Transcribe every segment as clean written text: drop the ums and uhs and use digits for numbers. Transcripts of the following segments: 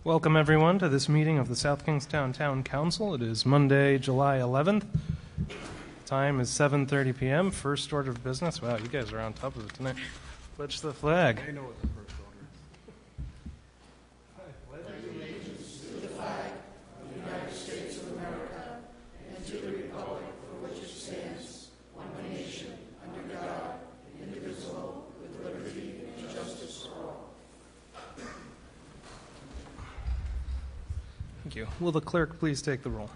Welcome, everyone, to this meeting of the South Kingstown Town Council. It is Monday, July 11th. Time is 7:30 p.m. First order of business. Wow, you guys are on top of it tonight. Pledge the flag. I know what the first order is. Pledge allegiance to the flag of the United States of America and to the republic for which it stands, one nation, under God, indivisible, with liberty and justice for all. Thank you. Will the clerk please take the roll?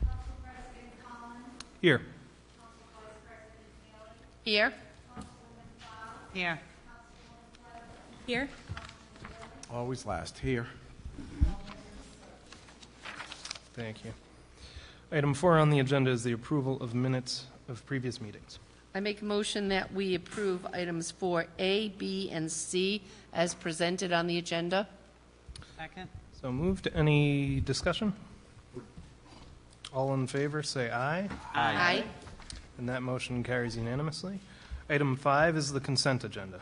Council President Collins. Here. Council Vice President Haley. Here. Councilwoman Fowl. Here. Councilwoman Pleasant. Here. Always last. Here. Thank you. Item 4 on the agenda is the approval of minutes of previous meetings. I make a motion that we approve items 4A, B, and C as presented on the agenda. Second. So moved. Any discussion? All in favor, say aye. Aye. And that motion carries unanimously. Item 5 is the consent agenda.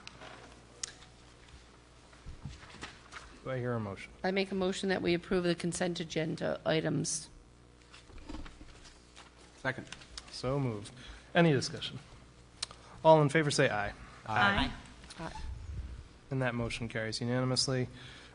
Do I hear a motion? I make a motion that we approve the consent agenda items. Second. So moved. Any discussion? All in favor, say aye. Aye. And that motion carries unanimously.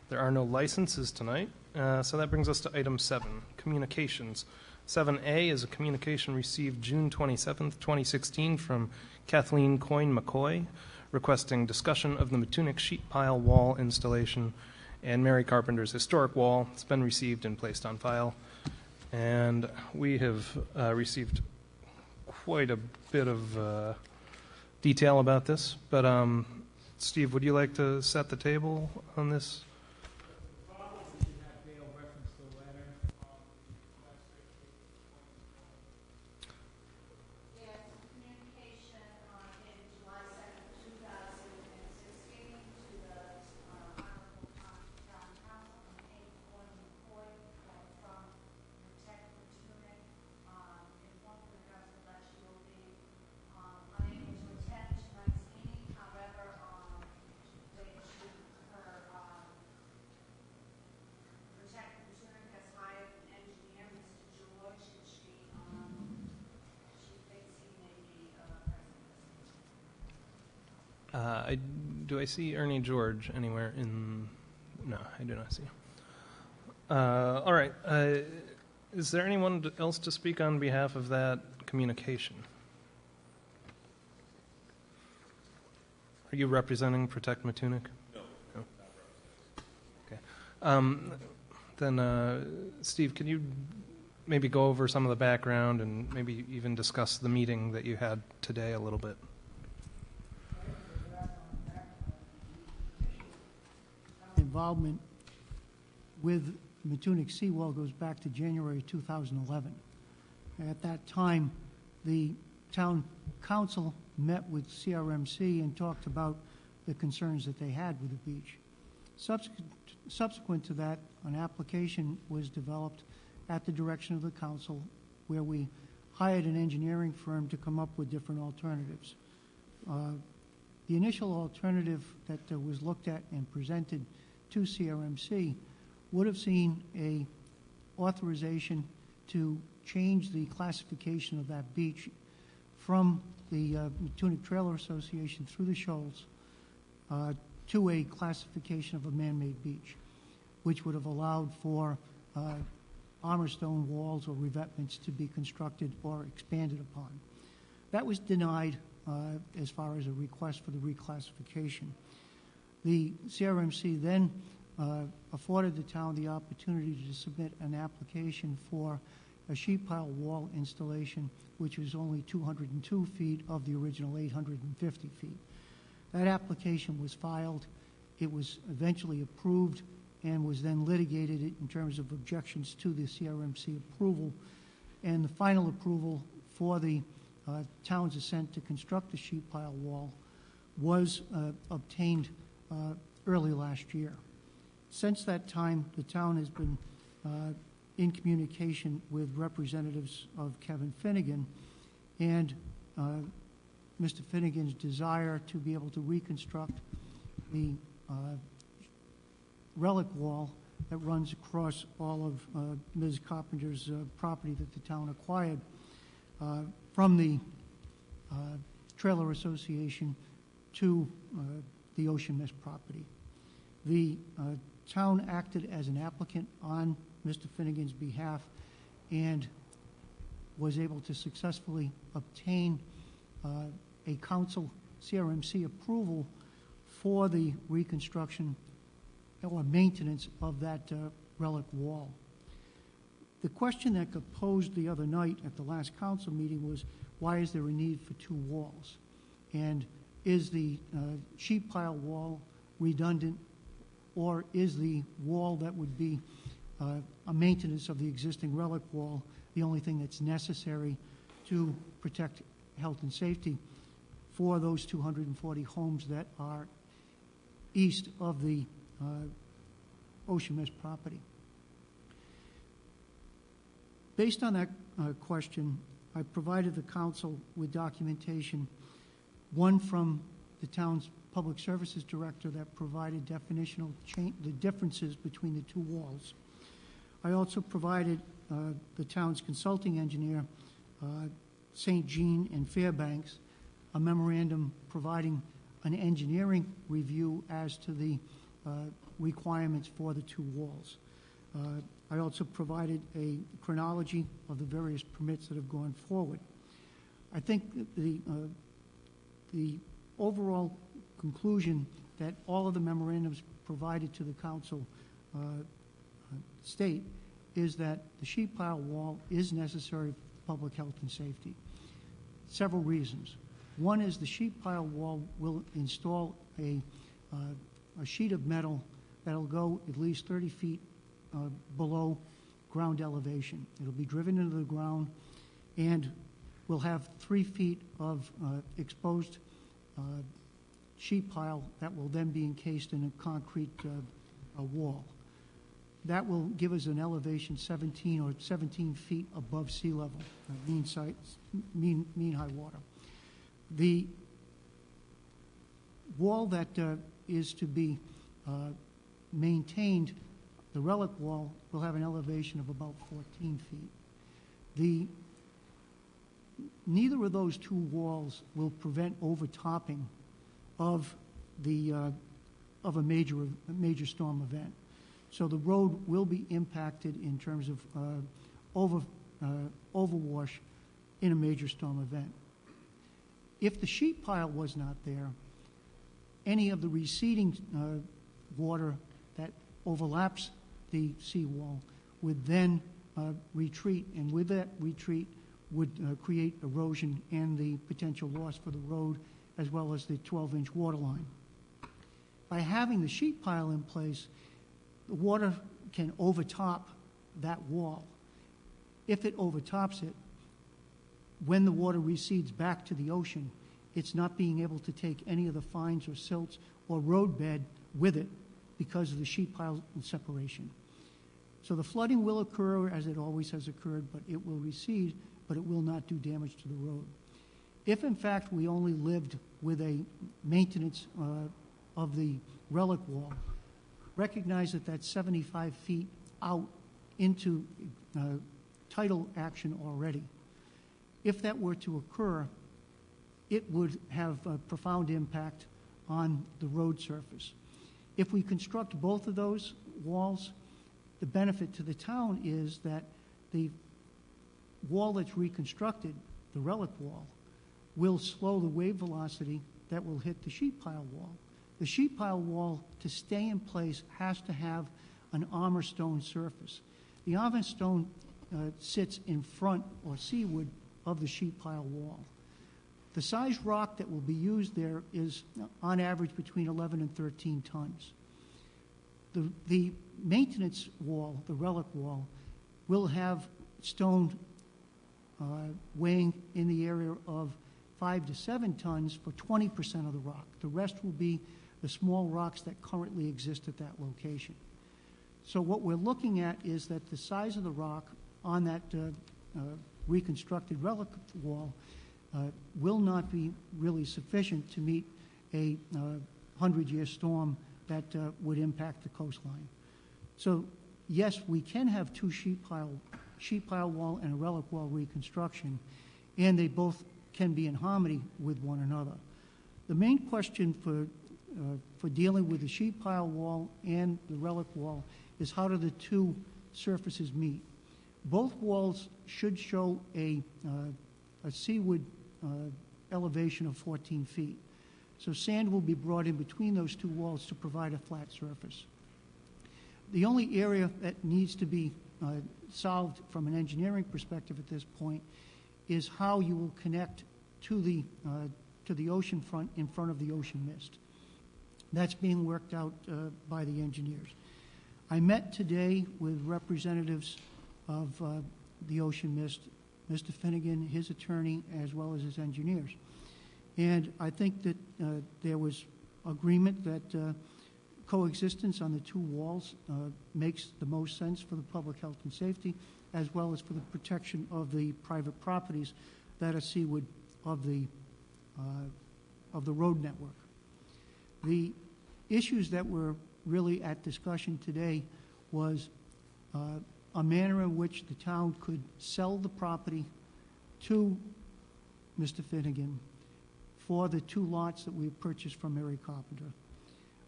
There are no licenses tonight, so that brings us to item 7, communications. 7A is a communication received June 27th, 2016 from Kathleen Coyne-McCoy requesting discussion of the Matunic sheet pile wall installation and Mary Carpenter's historic wall. It's been received and placed on file. And we have received quite a bit of detail about this. But Steve, would you like to set the table on this? Yes, communication dated July 2nd, 2016 to the Honorable Town Council from Kate Coyne-McCoy from Protect Matunic. Informed the council that she will be unable to attend tonight's meeting. However, they issued her Protect Matunic has hired an engineer, Mr. George, and she thinks he may be present. Do I see Ernie George anywhere in? No, I do not see. All right. Is there anyone else to speak on behalf of that communication? Are you representing Protect Matunic? No. Okay. Then, Steve, can you maybe go over some of the background and maybe even discuss the meeting that you had today a little bit? Involvement with Matunic seawall goes back to January 2011. At that time, the town council met with CRMC and talked about the concerns that they had with the beach. Subsequent to that, an application was developed at the direction of the council where we hired an engineering firm to come up with different alternatives. The initial alternative that was looked at and presented to CRMC would have seen a authorization to change the classification of that beach from the Matunic Trailer Association through the shoals to a classification of a man-made beach, which would have allowed for armor stone walls or revetments to be constructed or expanded upon. That was denied as far as a request for the reclassification. The CRMC then afforded the town the opportunity to submit an application for a sheet pile wall installation, which was only 202 feet of the original 850 feet. That application was filed. It was eventually approved and was then litigated in terms of objections to the CRMC approval. And the final approval for the town's assent to construct the sheet pile wall was obtained early last year. Since that time, the town has been in communication with representatives of Kevin Finnegan and Mr. Finnegan's desire to be able to reconstruct the relic wall that runs across all of Ms. Carpenter's property that the town acquired from the Trailer Association to the Ocean Mist property. The town acted as an applicant on Mr. Finnegan's behalf and was able to successfully obtain a council CRMC approval for the reconstruction or maintenance of that relic wall. The question that got posed the other night at the last council meeting was, why is there a need for two walls? And is the sheet pile wall redundant, or is the wall that would be a maintenance of the existing relic wall the only thing that's necessary to protect health and safety for those 240 homes that are east of the Ocean Mist property? Based on that question, I provided the council with documentation, one from the town's public services director that provided definitional the differences between the two walls. I also provided the town's consulting engineer, St. Jean and Fairbanks, a memorandum providing an engineering review as to the requirements for the two walls. I also provided a chronology of the various permits that have gone forward. I think that the overall conclusion that all of the memorandums provided to the council state is that the sheet pile wall is necessary for public health and safety. Several reasons. One is the sheet pile wall will install a sheet of metal that'll go at least 30 feet below ground elevation. It'll be driven into the ground and will have 3 feet of exposed sheet pile that will then be encased in a concrete wall. That will give us an elevation 17 feet above sea level, mean high water. The wall that is to be maintained, the relic wall, will have an elevation of about 14 feet. Neither of those two walls will prevent overtopping of a major storm event. So the road will be impacted in terms of overwash in a major storm event. If the sheet pile was not there, any of the receding water that overlaps the seawall would then retreat, and with that retreat would create erosion and the potential loss for the road as well as the 12-inch water line. By having the sheet pile in place, the water can overtop that wall. If it overtops it, when the water recedes back to the ocean, it's not being able to take any of the fines or silts or roadbed with it because of the sheet pile separation. So the flooding will occur as it always has occurred, but it will recede, but it will not do damage to the road. If in fact we only lived with a maintenance of the relic wall, recognize that that's 75 feet out into tidal action already. If that were to occur, it would have a profound impact on the road surface. If we construct both of those walls, the benefit to the town is that the wall that's reconstructed, the relic wall, will slow the wave velocity that will hit the sheet pile wall. The sheet pile wall, to stay in place, has to have an armor stone surface. The armor stone sits in front or seaward of the sheet pile wall. The size rock that will be used there is on average between 11 and 13 tons. The maintenance wall, the relic wall, will have stone weighing in the area of 5 to 7 tons for 20% of the rock. The rest will be the small rocks that currently exist at that location. So what we're looking at is that the size of the rock on that reconstructed relic wall will not be really sufficient to meet a 100-year storm that would impact the coastline. So, yes, we can have two sheet pile wall and a relic wall reconstruction, and they both can be in harmony with one another. The main question for dealing with the sheet pile wall and the relic wall is how do the two surfaces meet. Both walls should show a seaward elevation of 14 feet. So sand will be brought in between those two walls to provide a flat surface. The only area that needs to be solved from an engineering perspective at this point is how you will connect to the ocean front in front of the ocean mist. That's being worked out by the engineers. I met today with representatives of the ocean mist, Mr. Finnegan, his attorney, as well as his engineers. And I think that there was agreement that coexistence on the two walls makes the most sense for the public health and safety, as well as for the protection of the private properties that are seaward of the road network. The issues that were really at discussion today was a manner in which the town could sell the property to Mr. Finnegan for the two lots that we purchased from Mary Carpenter.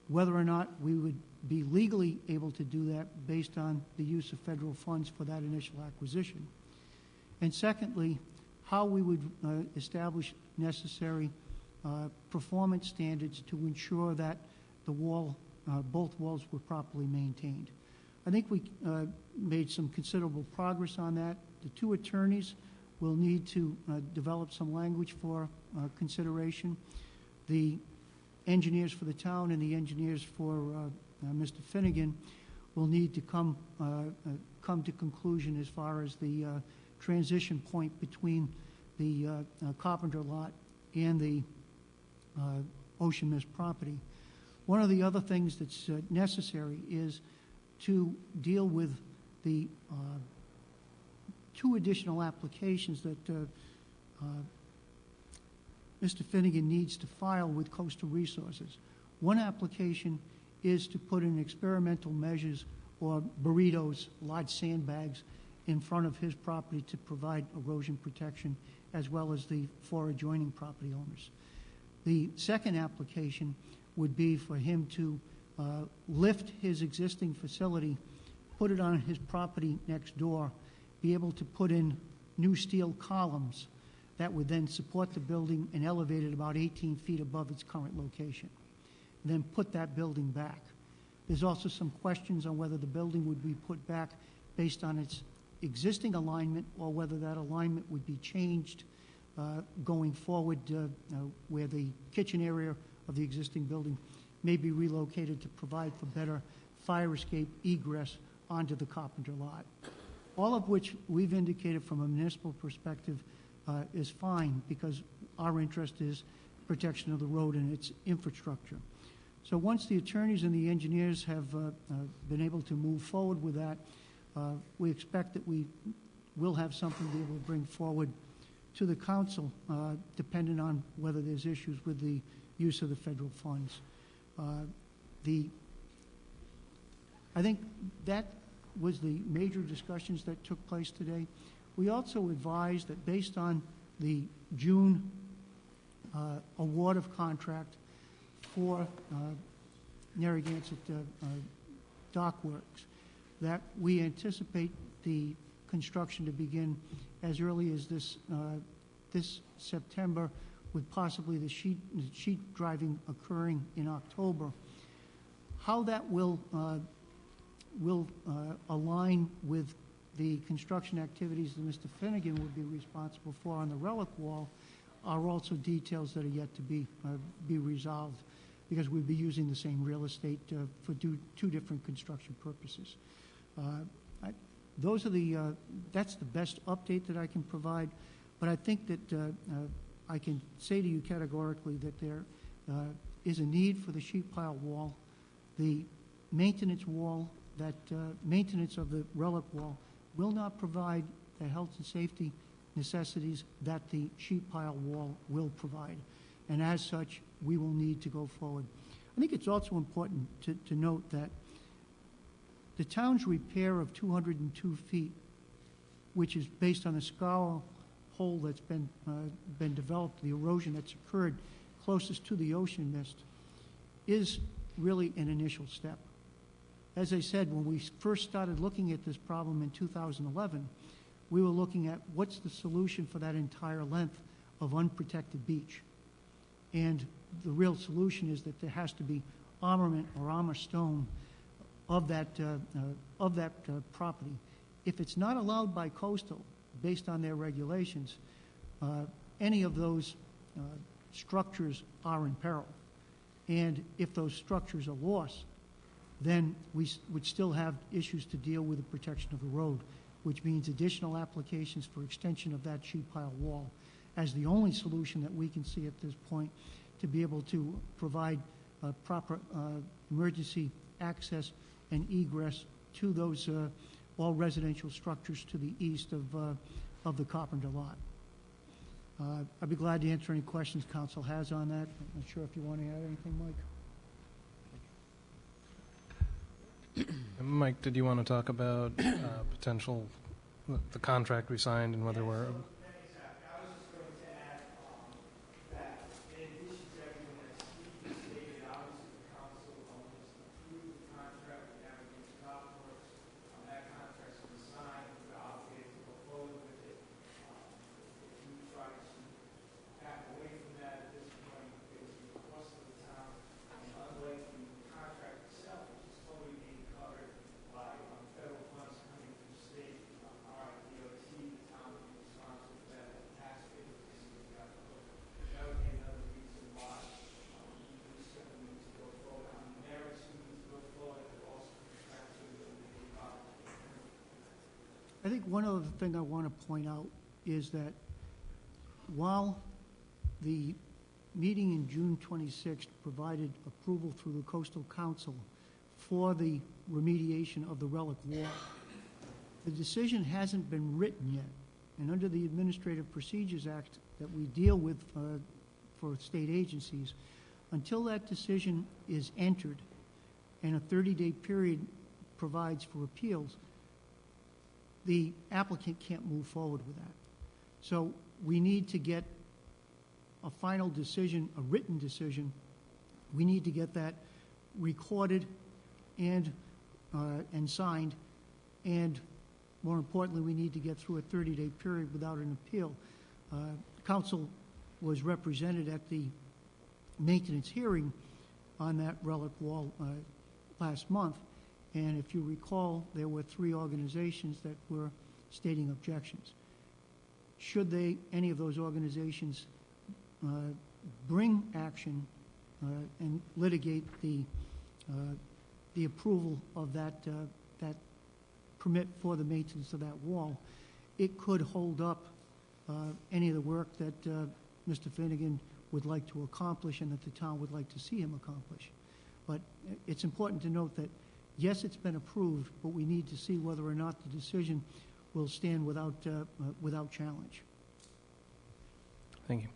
Whether or not we would be legally able to do that based on the use of federal funds for that initial acquisition. And secondly, how we would establish necessary performance standards to ensure that the wall, both walls were properly maintained. I think we made some considerable progress on that. The two attorneys will need to develop some language for consideration. The engineers for the town and the engineers for Mr. Finnegan will need to come to conclusion as far as the transition point between the Carpenter lot and the Ocean Mist property. One of the other things that's necessary is to deal with the two additional applications that Mr. Finnegan needs to file with Coastal Resources. One application is to put in experimental measures or burritos, large sandbags, in front of his property to provide erosion protection, as well as the four adjoining property owners. The second application would be for him to lift his existing facility, put it on his property next door, be able to put in new steel columns that would then support the building and elevate it about 18 feet above its current location, and then put that building back. There's also some questions on whether the building would be put back based on its existing alignment or whether that alignment would be changed going forward where the kitchen area of the existing building may be relocated to provide for better fire escape egress onto the Carpenter lot. All of which we've indicated from a municipal perspective is fine because our interest is protection of the road and its infrastructure. So once the attorneys and the engineers have been able to move forward with that, we expect that we will have something to be able to bring forward to the council, depending on whether there's issues with the use of the federal funds. I think that was the major discussions that took place today. We also advised that based on the June award of contract for Narragansett Dock Works, that we anticipate the construction to begin as early as this September, with possibly the sheet driving occurring in October. How that will align with the construction activities that Mr. Finnegan would be responsible for on the relic wall are also details that are yet to be resolved, because we'd be using the same real estate for two different construction purposes. That's the best update that I can provide, but I think that I can say to you categorically that there is a need for the sheet pile wall. The maintenance wall, maintenance of the relic wall will not provide the health and safety necessities that the sheet pile wall will provide. And as such, we will need to go forward. I think it's also important to note that the town's repair of 202 feet, which is based on the scour hole that's been developed, the erosion that's occurred closest to the ocean mist, is really an initial step. As I said, when we first started looking at this problem in 2011, we were looking at what's the solution for that entire length of unprotected beach. And the real solution is that there has to be armament or armor stone of that property. If it's not allowed by coastal, based on their regulations, any of those structures are in peril. And if those structures are lost, then we would still have issues to deal with the protection of the road, which means additional applications for extension of that sheet pile wall as the only solution that we can see at this point to be able to provide proper emergency access and egress to those all residential structures to the east of the Carpenter lot. I'd be glad to answer any questions council has on that. I'm not sure if you want to add anything, Mike. Mike, did you want to talk about potential, the contract we signed and whether we're... Exactly. I was just going to add that in addition to everything that Steve stated, obviously the council just approved the contract with Aberdeen Golf Course. That contract's been signed. We're obligated to go forward with it. If you try to back away from that at this point, it would be the cost of the town. And unlike the contract itself, which is totally being covered by federal funds coming from the state, our DOT, the town would be responsible for that, the taxpayers would be got the hook. That would be another reason why we certainly need to go forward on the merits. We need to go forward, but also contractually with the I think one other thing I want to point out is that while the meeting in June 26th provided approval through the Coastal Council for the remediation of the relic wall, the decision hasn't been written yet. And under the Administrative Procedures Act that we deal with for state agencies, until that decision is entered and a 30-day period provides for appeals, the applicant can't move forward with that. So we need to get a final decision, a written decision. We need to get that recorded and signed, and more importantly, we need to get through a 30-day period without an appeal. Council was represented at the maintenance hearing on that relic wall last month, and if you recall, there were 3 organizations that were stating objections. Should any of those organizations bring action and litigate the approval of that permit for the maintenance of that wall, it could hold up any of the work that Mr. Finnegan would like to accomplish and that the town would like to see him accomplish. But it's important to note that, yes, it's been approved, but we need to see whether or not the decision will stand without challenge. Thank you.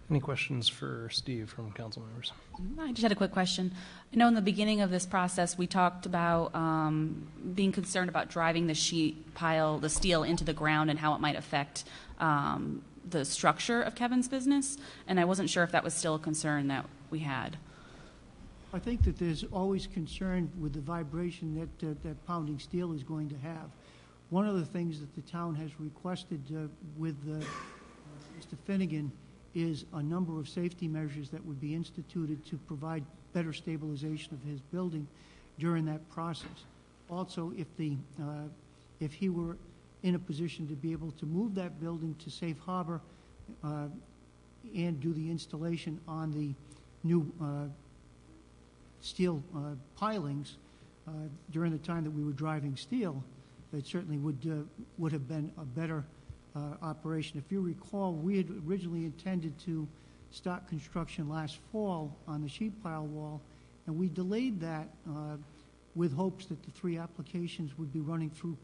Any questions for Steve from council members? I just had a quick question. I know in the beginning of this process, we talked about being concerned about driving the sheet pile, the steel into the ground and how it might affect the structure of Kevin's business. And I wasn't sure if that was still a concern that we had. I think that there's always concern with the vibration that pounding steel is going to have. One of the things that the town has requested with Mr. Finnegan is a number of safety measures that would be instituted to provide better stabilization of his building during that process. Also, if he were in a position to be able to move that building to safe harbor and do the installation on the new steel pilings during the time that we were driving steel, it certainly would have been a better operation. If you recall, we had originally intended to start construction last fall on the sheet pile wall, and we delayed that with hopes that the 3 applications would be running through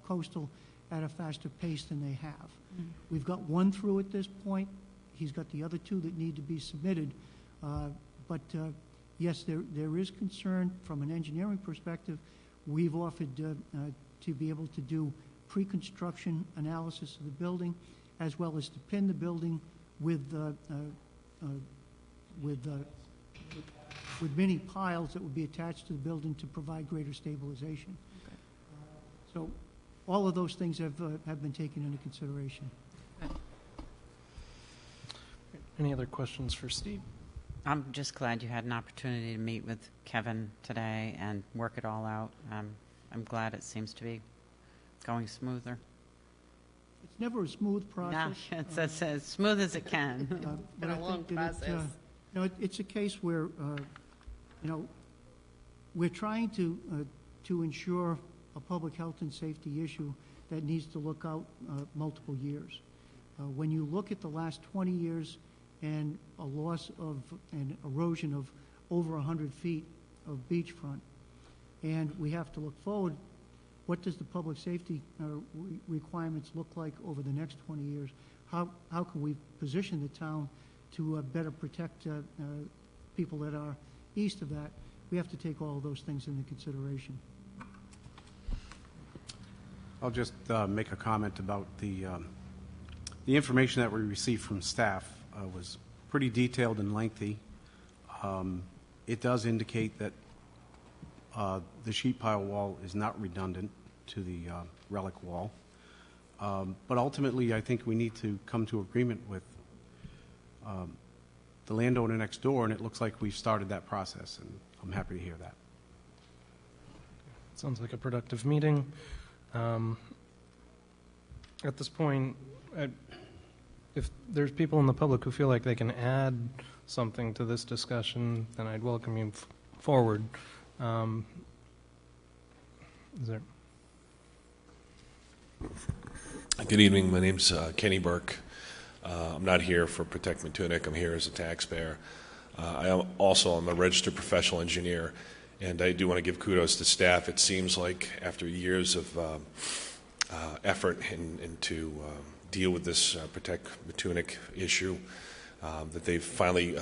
Coastal at a faster pace than they have. Mm-hmm. We've got 1 through at this point. He's got the other 2 that need to be submitted. But yes, there is concern from an engineering perspective. We've offered to be able to do pre-construction analysis of the building, as well as to pin the building with mini piles that would be attached to the building to provide greater stabilization. So all of those things have been taken into consideration. Any other questions for Steve? I'm just glad you had an opportunity to meet with Kevin today and work it all out. I'm glad it seems to be going smoother. It's never a smooth No, process. it's as smooth as it can. But Been a I long think that process. it's a case where, we're trying to ensure a public health and safety issue that needs to look out multiple years. When you look at the last 20 years and a loss of an erosion of over 100 feet of beachfront, and we have to look forward, what does the public safety requirements look like over the next 20 years? How can we position the town to better protect people that are east of that? We have to take all of those things into consideration. I'll just make a comment about the information that we received from staff was pretty detailed and lengthy. It does indicate that the sheet pile wall is not redundant to the relic wall. But ultimately, I think we need to come to agreement with the landowner next door, and it looks like we've started that process, and I'm happy to hear that. Sounds like a productive meeting. At this point, if there's people in the public who feel like they can add something to this discussion, then I'd welcome you forward. Is there? Good evening. My name's Kenny Burke. I'm not here for Protect Matunic. I'm here as a taxpayer. I am also a registered professional engineer, and I do want to give kudos to staff. It seems like after years of effort and to deal with this Protect Matunic issue, that they've finally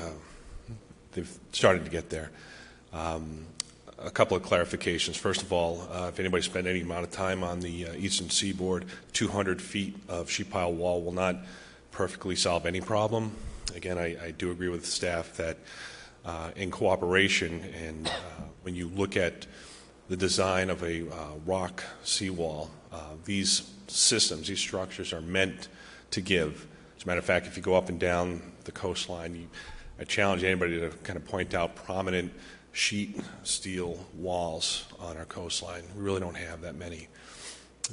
they've started to get there. A couple of clarifications. First of all, if anybody spent any amount of time on the eastern seaboard, 200 feet of sheet pile wall will not perfectly solve any problem. Again, I do agree with the staff that in cooperation and when you look at the design of a rock seawall, these systems, these structures are meant to give. As a matter of fact, if you go up and down the coastline, I challenge anybody to kind of point out prominent sheet steel walls on our coastline. We really don't have that many.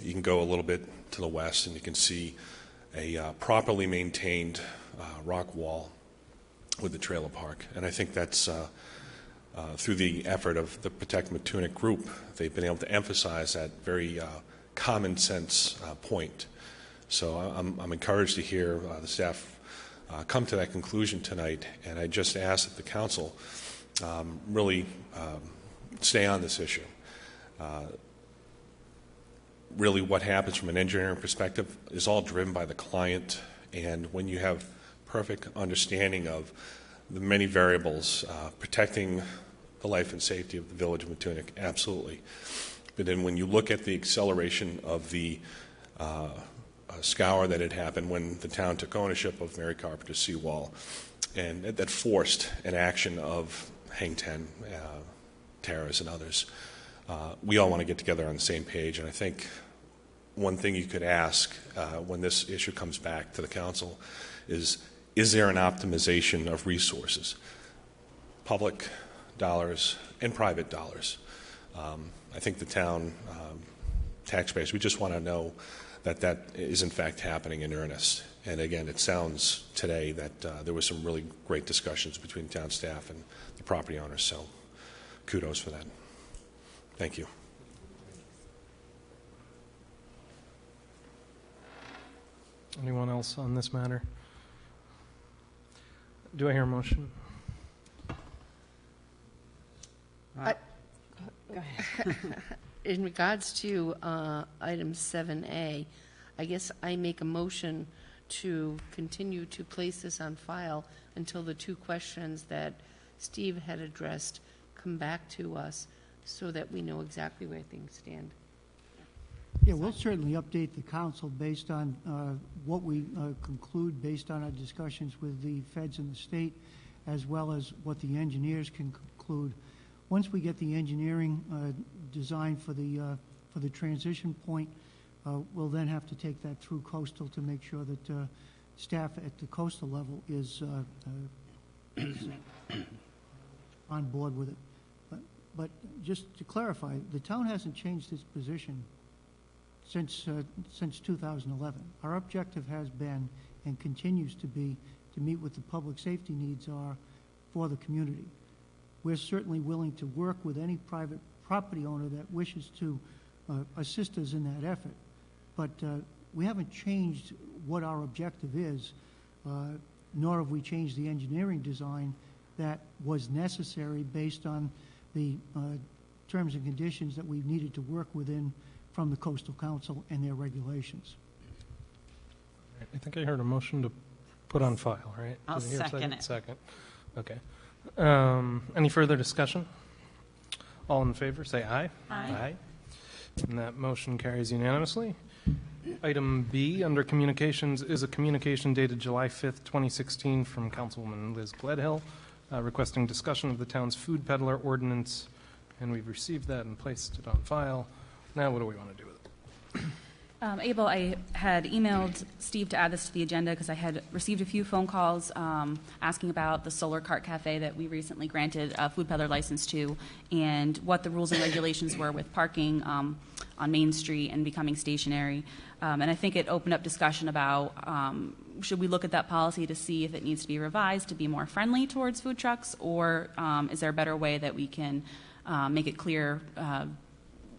You can go a little bit to the west and you can see a properly maintained rock wall with the trailer park. And I think that's through the effort of the Protect Matunic group, they've been able to emphasize that very common sense point. So I'm encouraged to hear the staff come to that conclusion tonight, and I just ask that the council really stay on this issue. Really what happens from an engineering perspective is all driven by the client, and when you have perfect understanding of the many variables, protecting the life and safety of the village of Matunic, absolutely. But then when you look at the acceleration of the scour that had happened when the town took ownership of Mary Carpenter's seawall, and that forced an action of Hang Ten, Terrace, and others, we all want to get together on the same page. And I think one thing you could ask when this issue comes back to the council is there an optimization of resources, public dollars and private dollars? I think the town taxpayers, we just want to know that that is in fact happening in earnest. And again, it sounds today that there was some really great discussions between town staff and the property owners, so kudos for that. Thank you. Anyone else on this matter? Do I hear a motion? In regards to item 7A, I guess I make a motion to continue to place this on file until the two questions that Steve had addressed come back to us so that we know exactly where things stand. Yeah, we'll certainly update the council based on what we conclude based on our discussions with the feds and the state, as well as what the engineers can conclude. Once we get the engineering design for the transition point, we'll then have to take that through coastal to make sure that staff at the coastal level is on board with it. But just to clarify, the town hasn't changed its position since 2011. Our objective has been and continues to be to meet what the public safety needs are for the community. We're certainly willing to work with any private property owner that wishes to assist us in that effort. But we haven't changed what our objective is, nor have we changed the engineering design that was necessary based on the terms and conditions that we needed to work within from the Coastal Council and their regulations. I think I heard a motion to put on file, right? I'll Did I hear a second it. Second. Okay. Any further discussion? All in favor, say aye. Aye. And that motion carries unanimously. Item B, under communications, is a communication dated July 5th, 2016, from Councilwoman Liz Gledhill, requesting discussion of the town's food peddler ordinance, and we've received that and placed it on file. Now what do we want to do with it? Abel, I had emailed Steve to add this to the agenda because I had received a few phone calls asking about the Solar Cart Cafe that we recently granted a food peddler license to, and what the rules and regulations were with parking on Main Street and becoming stationary. And I think it opened up discussion about should we look at that policy to see if it needs to be revised to be more friendly towards food trucks, or is there a better way that we can make it clear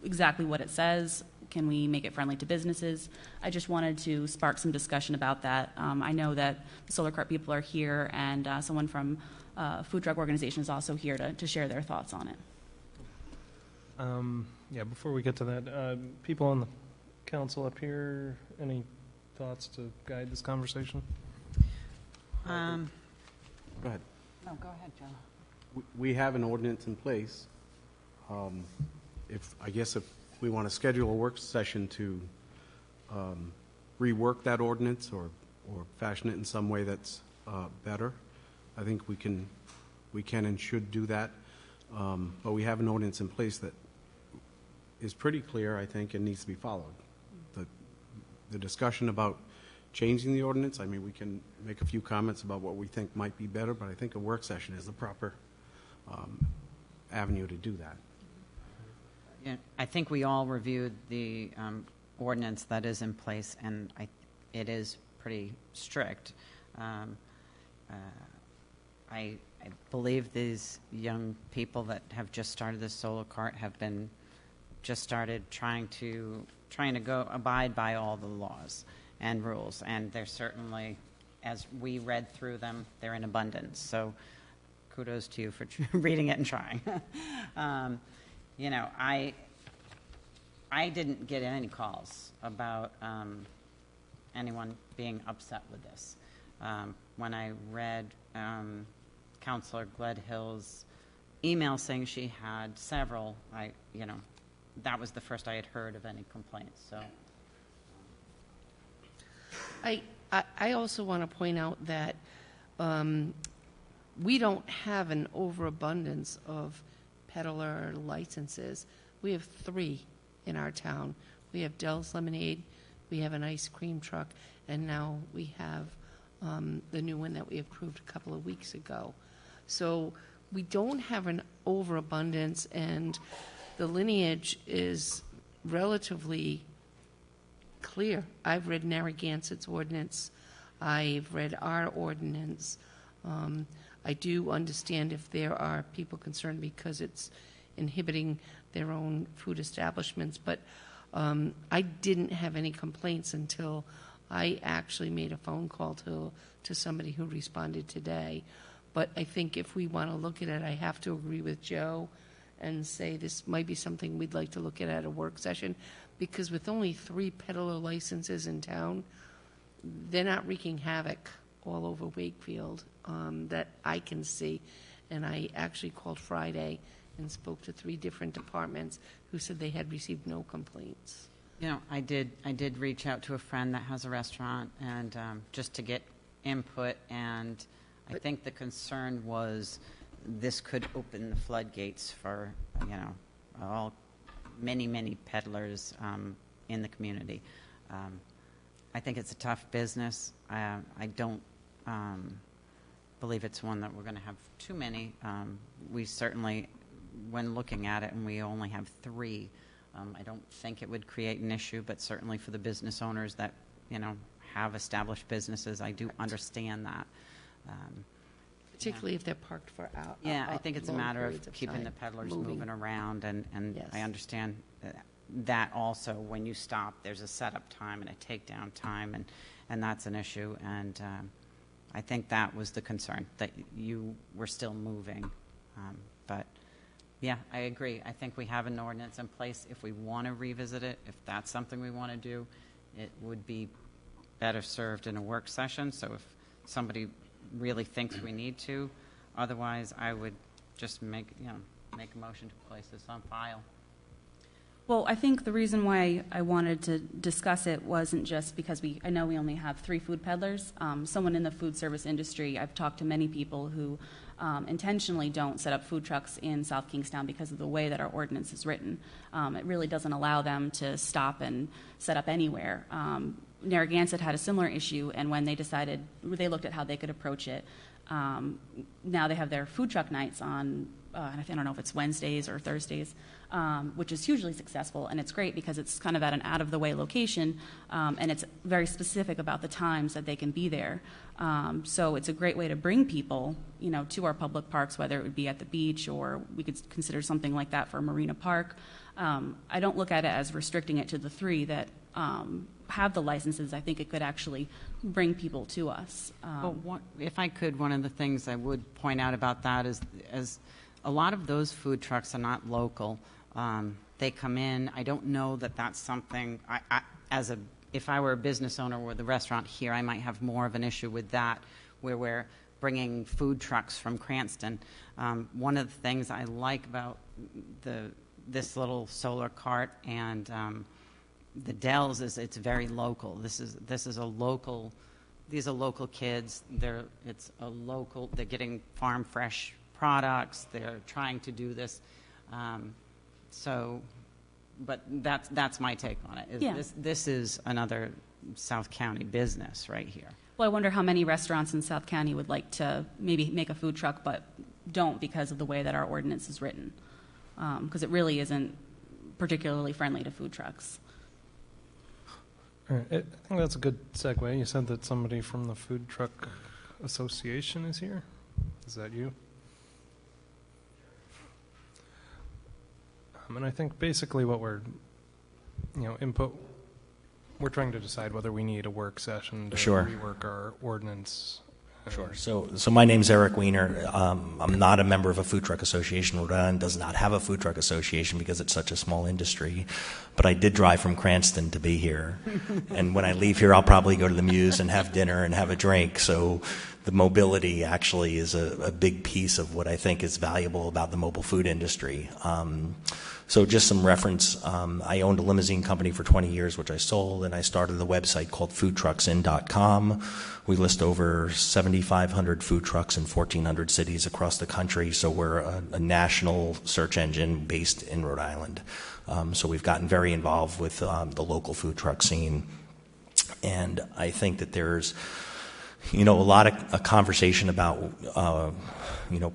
exactly what it says? Can we make it friendly to businesses? I just wanted to spark some discussion about that. I know that the Solar Cart people are here, and someone from food truck organization is also here to share their thoughts on it. Yeah, before we get to that, people on the council up here, any thoughts to guide this conversation? Go ahead. No, go ahead, Joe. We have an ordinance in place. If we want to schedule a work session to rework that ordinance or fashion it in some way that's better, I think we can and should do that. But we have an ordinance in place that is pretty clear, I think, and needs to be followed. The discussion about changing the ordinance, I mean, we can make a few comments about what we think might be better, but I think a work session is the proper avenue to do that. Yeah, I think we all reviewed the ordinance that is in place, and it is pretty strict. I believe these young people that have just started this solar cart have been just started trying to go abide by all the laws and rules, and they're certainly, as we read through them, they're in abundance. So kudos to you for reading it and trying. You know, I didn't get any calls about anyone being upset with this. When I read Councilor Gledhill's email saying she had several, that was the first I had heard of any complaints. So, I also want to point out that we don't have an overabundance of peddler licenses. We have 3 in our town. We have Dell's Lemonade, we have an ice cream truck, and now we have the new one that we approved a couple of weeks ago. So we don't have an overabundance, and the lineage is relatively clear. I've read Narragansett's ordinance. I've read our ordinance. I do understand if there are people concerned because it's inhibiting their own food establishments, but I didn't have any complaints until I actually made a phone call to somebody who responded today. But I think if we want to look at it, I have to agree with Joe and say this might be something we'd like to look at a work session, because with only 3 peddler licenses in town, they're not wreaking havoc all over Wakefield that I can see. And I actually called Friday and spoke to 3 different departments who said they had received no complaints. You know, I did reach out to a friend that has a restaurant, and just to get input, and I think the concern was this could open the floodgates for, you know, many peddlers in the community. I think it's a tough business. I don't believe it's one that we're going to have too many. We certainly, when looking at it, and we only have 3, I don't think it would create an issue, but certainly for the business owners that, you know, have established businesses, I do understand that. Particularly if they're parked for hours. Yeah, I think it's a matter of keeping the peddlers moving around, and Yes. I understand that also when you stop, there's a setup time and a takedown time, and that's an issue, and I think that was the concern, that you were still moving. But, yeah, I agree. I think we have an ordinance in place. If we want to revisit it, if that's something we want to do, it would be better served in a work session. So if somebody really thinks we need to, otherwise I would just make a motion to place this on file. Well, I think the reason why I wanted to discuss it wasn't just because I know we only have 3 food peddlers. Someone in the food service industry, I've talked to many people who intentionally don't set up food trucks in South Kingstown because of the way that our ordinance is written. It really doesn't allow them to stop and set up anywhere. Narragansett had a similar issue, and when they they looked at how they could approach it. Now they have their food truck nights on, I don't know if it's Wednesdays or Thursdays, which is hugely successful, and it's great because it's kind of at an out-of-the-way location, and it's very specific about the times that they can be there. So it's a great way to bring people, you know, to our public parks, whether it would be at the beach or we could consider something like that for Marina Park. I don't look at it as restricting it to the 3 that have the licenses. I think it could actually bring people to us. But if I could, one of the things I would point out about that is a lot of those food trucks are not local. They come in. I don't know that that's something, if I were a business owner with a restaurant here, I might have more of an issue with that, where we're bringing food trucks from Cranston. One of the things I like about this little solar cart and the Dells is it's very local. This is a local. These are local kids. They're getting farm fresh products. They're trying to do this. But that's my take on it. Yeah. This is another South County business right here. Well, I wonder how many restaurants in South County would like to maybe make a food truck but don't because of the way that our ordinance is written, because it really isn't particularly friendly to food trucks. All right. I think that's a good segue. You said that somebody from the Food Truck Association is here. Is that you? And I think basically what we're, we're trying to decide whether we need a work session to Sure. rework our ordinance. Sure. So my name's Eric Weiner. I'm not a member of a food truck association. Rhode Island does not have a food truck association because it's such a small industry. But I did drive from Cranston to be here. And when I leave here, I'll probably go to the Muse and have dinner and have a drink. So the mobility actually is a big piece of what I think is valuable about the mobile food industry. So just some reference, I owned a limousine company for 20 years, which I sold, and I started a website called foodtrucksin.com. We list over 7,500 food trucks in 1,400 cities across the country, so we're a national search engine based in Rhode Island. So we've gotten very involved with the local food truck scene. And I think that there's a lot of conversation about,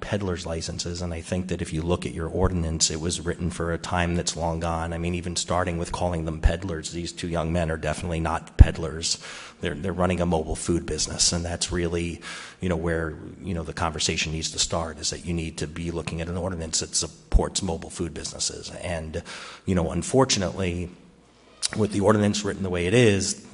peddlers' licenses, and I think that if you look at your ordinance, it was written for a time that's long gone. I mean, even starting with calling them peddlers, these 2 young men are definitely not peddlers. They're running a mobile food business, and that's really, where, the conversation needs to start, is that you need to be looking at an ordinance that supports mobile food businesses. And, unfortunately, with the ordinance written the way it is,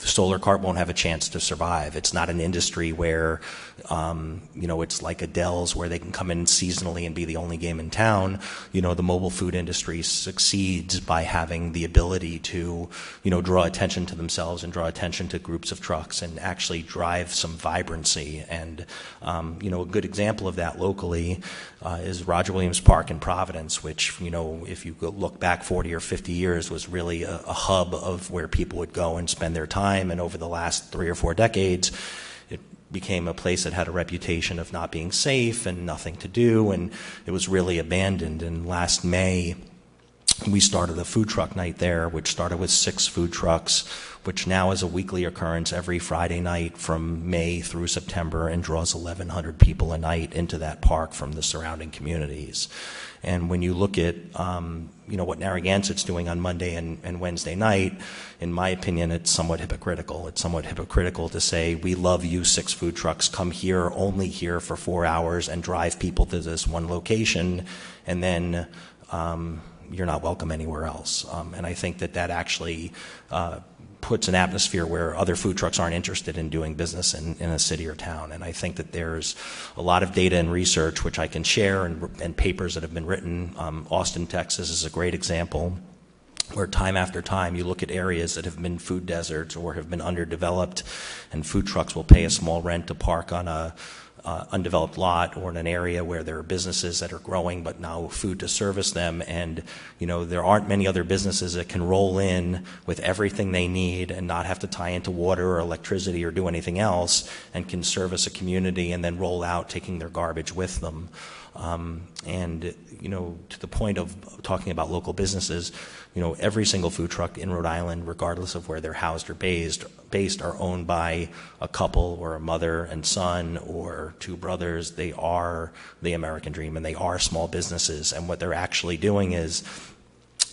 the solar cart won't have a chance to survive. It's not an industry where, it's like a Dell's where they can come in seasonally and be the only game in town. The mobile food industry succeeds by having the ability to, draw attention to themselves and draw attention to groups of trucks and actually drive some vibrancy. And, a good example of that locally is Roger Williams Park in Providence, which, if you go look back 40 or 50 years, was really a hub of where people would go and spend their time. And over the last 3 or 4 decades, it became a place that had a reputation of not being safe and nothing to do, and it was really abandoned. And last May, we started a food truck night there, which started with 6 food trucks, which now is a weekly occurrence every Friday night from May through September and draws 1,100 people a night into that park from the surrounding communities. And when you look at, what Narragansett's doing on Monday and Wednesday night, in my opinion, it's somewhat hypocritical. It's somewhat hypocritical to say, we love you 6 food trucks, come here, only here for 4 hours and drive people to this one location, and then you're not welcome anywhere else. And I think that actually puts an atmosphere where other food trucks aren't interested in doing business in a city or town. And I think that there's a lot of data and research which I can share and papers that have been written. Austin, Texas is a great example where time after time you look at areas that have been food deserts or have been underdeveloped, and food trucks will pay a small rent to park on a undeveloped lot or in an area where there are businesses that are growing but no food to service them. And, there aren't many other businesses that can roll in with everything they need and not have to tie into water or electricity or do anything else and can service a community and then roll out taking their garbage with them. To the point of talking about local businesses, every single food truck in Rhode Island, regardless of where they're housed or based, are owned by a couple or a mother and son or 2 brothers. They are the American dream, and they are small businesses. And what they're actually doing is,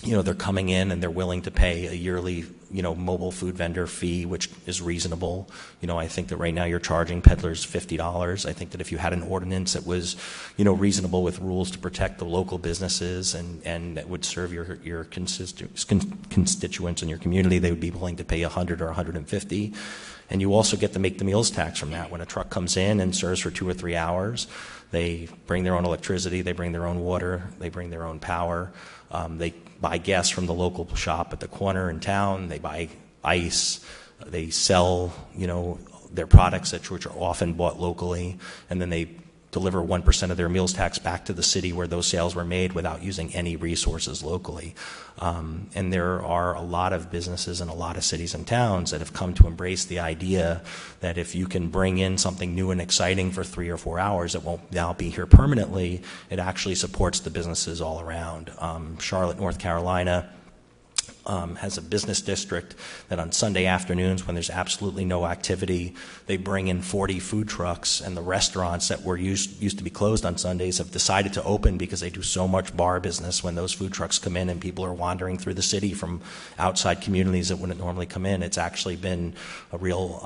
they're coming in and they're willing to pay a yearly, mobile food vendor fee, which is reasonable. I think that right now you're charging peddlers $50. I think that if you had an ordinance that was, reasonable with rules to protect the local businesses and that would serve your constituents in your community, they would be willing to pay $100 or $150. And you also get to make the meals tax from that. When a truck comes in and serves for 2 or 3 hours, they bring their own electricity, they bring their own water, they bring their own power. They buy gas from the local shop at the corner in town. They buy ice. They sell, their products which are often bought locally, and then they deliver 1% of their meals tax back to the city where those sales were made without using any resources locally. And there are a lot of businesses in a lot of cities and towns that have come to embrace the idea that if you can bring in something new and exciting for 3 or 4 hours that won't now be here permanently, it actually supports the businesses all around. Charlotte, North Carolina, has a business district that on Sunday afternoons, when there's absolutely no activity, they bring in 40 food trucks, and the restaurants that were used to be closed on Sundays have decided to open because they do so much bar business when those food trucks come in and people are wandering through the city from outside communities that wouldn't normally come in. It's actually been a real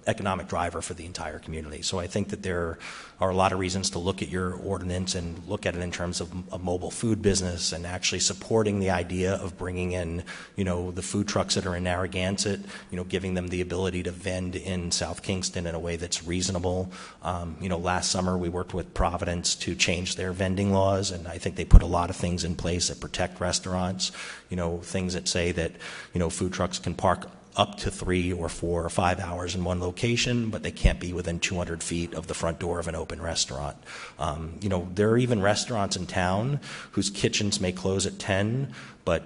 economic driver for the entire community. So I think that there are a lot of reasons to look at your ordinance and look at it in terms of a mobile food business and actually supporting the idea of bringing in the food trucks that are in Narragansett, giving them the ability to vend in South Kingston in a way that's reasonable. Last summer we worked with Providence to change their vending laws, and I think they put a lot of things in place that protect restaurants, things that say that, food trucks can park up to 3 or 4 or 5 hours in one location, but they can't be within 200 feet of the front door of an open restaurant. There are even restaurants in town whose kitchens may close at 10, but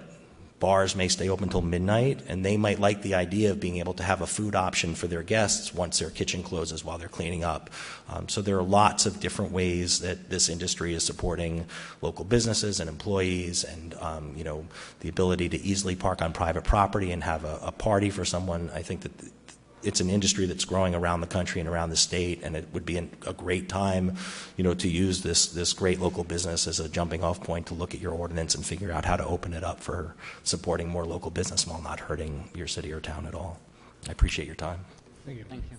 bars may stay open until midnight, and they might like the idea of being able to have a food option for their guests once their kitchen closes while they're cleaning up. So there are lots of different ways that this industry is supporting local businesses and employees, and the ability to easily park on private property and have a party for someone. I think that it's an industry that's growing around the country and around the state, and it would be a great time, to use this great local business as a jumping off point to look at your ordinance and figure out how to open it up for supporting more local business while not hurting your city or town at all. I appreciate your time. Thank you. Thank you.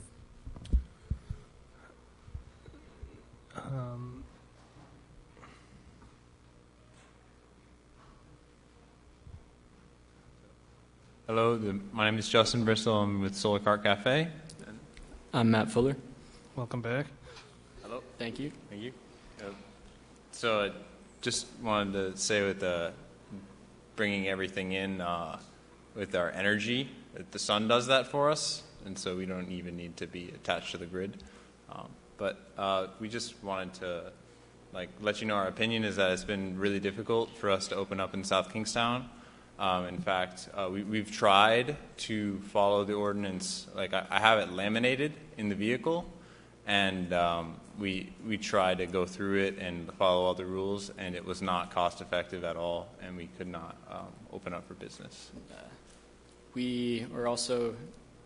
Hello, my name is Justin Bristol. I'm with Solar Cart Cafe. I'm Matt Fuller. Welcome back. Hello. Thank you. Thank you. So I just wanted to say with bringing everything in with our energy, that the sun does that for us, and so we don't even need to be attached to the grid. But we just wanted to let you know our opinion is that it's been really difficult for us to open up in South Kingstown. In fact, we've tried to follow the ordinance. I have it laminated in the vehicle, and we tried to go through it and follow all the rules, and it was not cost effective at all, and we could not open up for business. We were also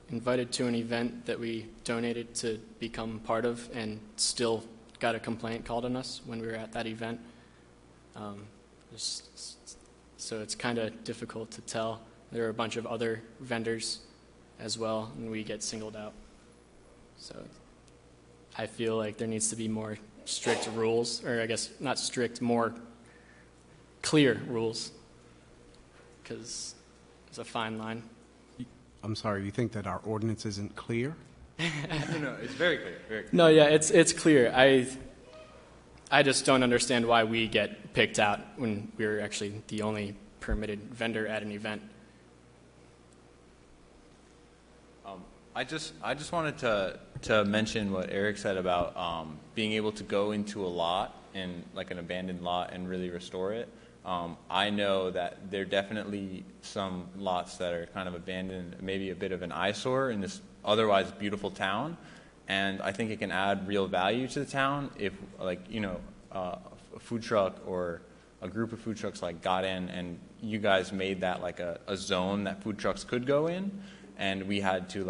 invited to an event that we donated to become part of, and still got a complaint called on us when we were at that event. So it's kind of difficult to tell. There are a bunch of other vendors as well, and we get singled out. So I feel like there needs to be more strict rules, or I guess not strict, more clear rules, because it's a fine line. I'm sorry, you think that our ordinance isn't clear? No, it's very clear. Very clear. No, yeah, it's clear. I just don't understand why we get picked out when we're actually the only permitted vendor at an event. I just wanted to mention what Eric said about being able to go into a lot, and an abandoned lot, and really restore it. I know that there are definitely some lots that are kind of abandoned, maybe a bit of an eyesore in this otherwise beautiful town, and I think it can add real value to the town if, a food truck or a group of food trucks got in, and you guys made that a zone that food trucks could go in, and we had to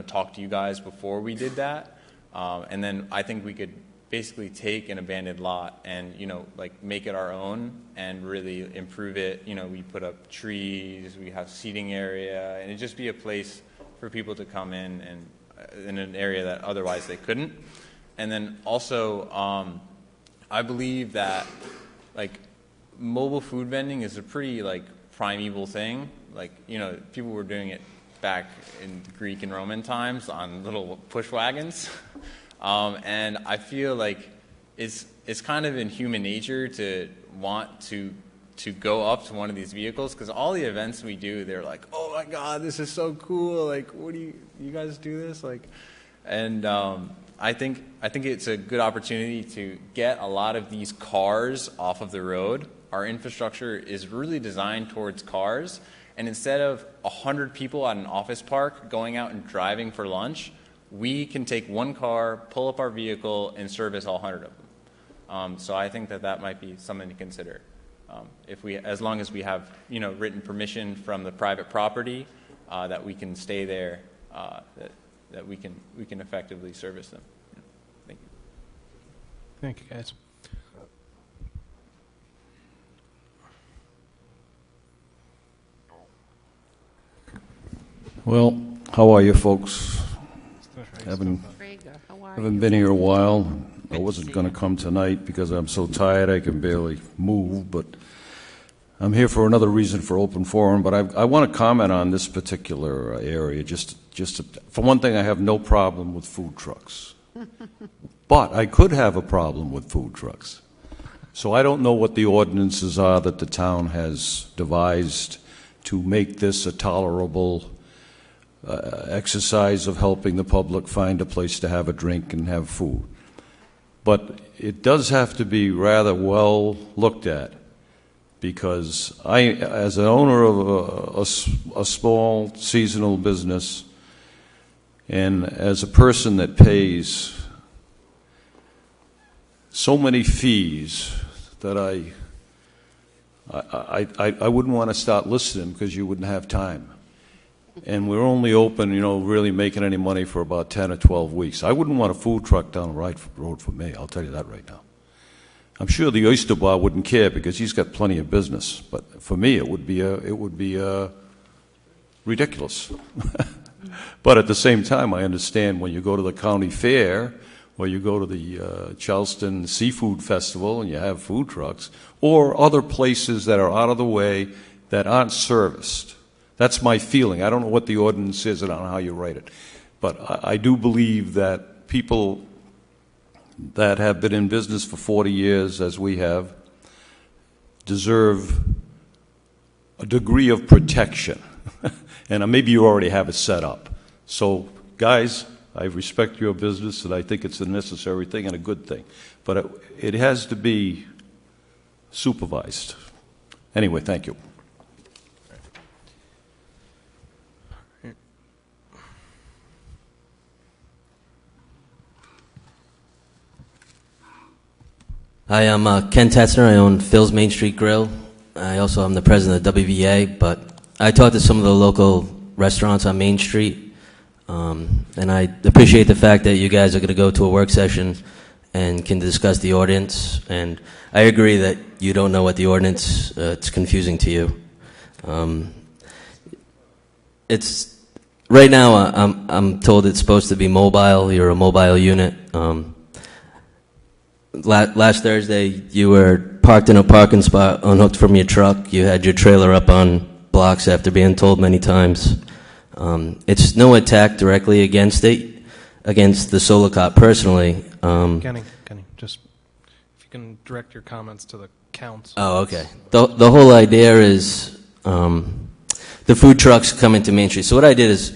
talk to you guys before we did that, and then I think we could basically take an abandoned lot and make it our own and really improve it. We put up trees, we have seating area, and it'd just be a place for people to come in, and in an area that otherwise they couldn't. And then also, I believe that mobile food vending is a pretty primeval thing. People were doing it back in Greek and Roman times on little push wagons. And I feel like it's kind of in human nature to want to go up to one of these vehicles, because all the events we do, they're like, oh my God, this is so cool. What do you guys do this? And I think it's a good opportunity to get a lot of these cars off of the road. Our infrastructure is really designed towards cars, and instead of 100 people at an office park going out and driving for lunch, we can take one car, pull up our vehicle, and service all 100 of them. So I think that might be something to consider. As long as we have written permission from the private property, that we can stay there, that we can effectively service them. Thank you. Thank you, guys. Well, how are you folks? Haven't been here a while. I wasn't going to come tonight because I'm so tired I can barely move, but I'm here for another reason for open forum. But I want to comment on this particular area. For one thing, I have no problem with food trucks, but I could have a problem with food trucks. So I don't know what the ordinances are that the town has devised to make this a tolerable exercise of helping the public find a place to have a drink and have food. But it does have to be rather well looked at, because I, as an owner of a small seasonal business, and as a person that pays so many fees, that I wouldn't want to start listing because you wouldn't have time. And we're only open, really making any money for about 10 or 12 weeks. I wouldn't want a food truck down the road for me, I'll tell you that right now. I'm sure the Oyster Bar wouldn't care because he's got plenty of business, but for me it would be ridiculous. But at the same time, I understand when you go to the county fair, or you go to the Charleston Seafood Festival and you have food trucks, or other places that are out of the way that aren't serviced. That's my feeling. I don't know what the ordinance is and I don't know how you write it. But I do believe that people that have been in business for 40 years, as we have, deserve a degree of protection. And maybe you already have it set up. So, guys, I respect your business, and I think it's a necessary thing and a good thing. But it has to be supervised. Anyway, thank you. Hi, I'm Ken Tetzner. I own Phil's Main Street Grill. I also am the president of WVA, but I talked to some of the local restaurants on Main Street, and I appreciate the fact that you guys are going to go to a work session and can discuss the ordinance, and I agree that you don't know what the ordinance, it's confusing to you. It's, right now, I'm told it's supposed to be mobile, you're a mobile unit. Last Thursday, you were parked in a parking spot, unhooked from your truck. You had your trailer up on blocks after being told many times. It's no attack directly against the Solocop personally. Kenny, just if you can direct your comments to the council. Oh, okay. The whole idea is the food trucks come into Main Street. So what I did is